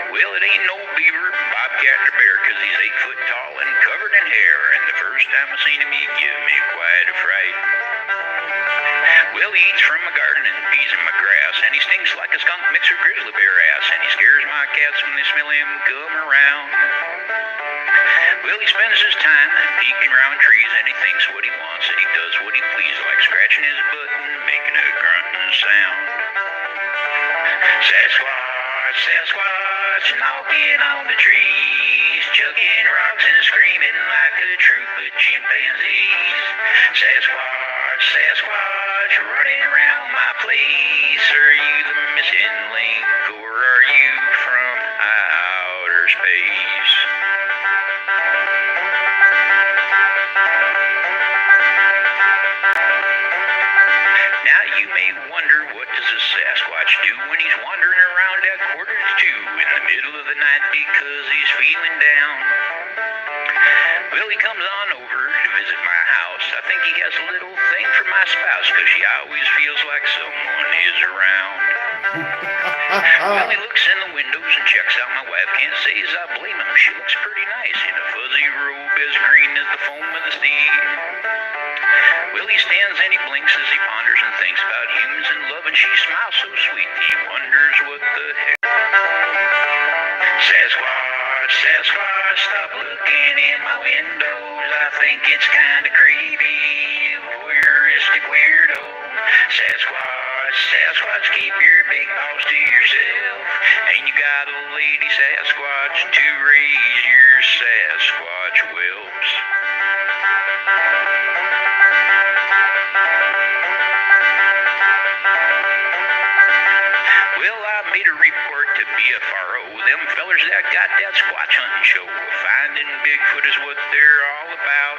Well, it ain't no beaver, bobcat, or bear, 'cause he's 8 foot tall and covered in hair. And the first time I seen him, he give me quite a fright. Well, he eats from my garden and pees in my grass, and he stings like a skunk mixed with grizzly bear ass, and he scares my cats when they smell him come around. Well, he spends his time peeking around trees, and he thinks what he wants, and he does what he pleases, like scratching his butt and making a grunting sound. Sasquatch, Sasquatch, knocking on the trees, chucking rocks and screaming like a troop of chimpanzees. Sasquatch, Sasquatch, running around my place. Are you the missing link, or are you from outer space? Now you may wonder, what does a Sasquatch do when he's wandering around at 1:45 in the middle of the night because he's feeling down? Well, he comes on over to visit my house. I think he has a little thing for my spouse, 'cause she always feels like someone is around. Well, he looks in the windows and checks out my wife. Can't say as I blame him. She looks pretty nice in a fuzzy robe as green as the foam of the sea. Well, he stands and he blinks as he ponders and thinks about humans and love, and she smiles so sweet, he wonders what the heck. Sasquatch, Sasquatch, stop looking in my windows. I think it's kinda creepy, voyeuristic weirdo. Sasquatch, Sasquatch, keep your big paws to yourself. Ain't you got a lady Sasquatch to raise your Sasquatch whelps? Well, I made a report to BFRO. Them fellers that got that Squatch hunting show. Finding Bigfoot is what they're all about.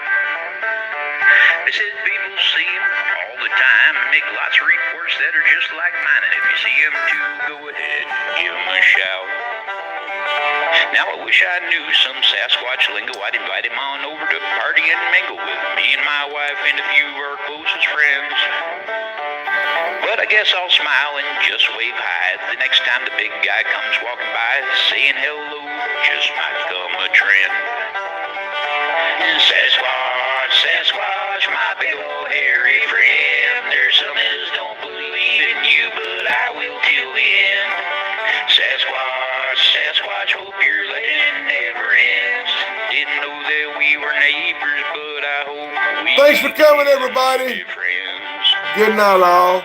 They said people see him all the time, make lots of reports that are just like mine. And if you see him too, go ahead and give him a shout. Now I wish I knew some Sasquatch lingo. I'd invite him on over to party and mingle with me and my wife and a few of our closest friends. But I guess I'll smile and just wave hi the next time the big guy comes walking by. Saying hello just might become a trend. Sasquatch, Sasquatch, my big old hairy friend. There's some that don't believe in you, but I will till the end. Sasquatch, Sasquatch, hope your legend never ends. Didn't know that we were neighbors, but I hope we Thanks for coming, everybody. be friends. Good night, all.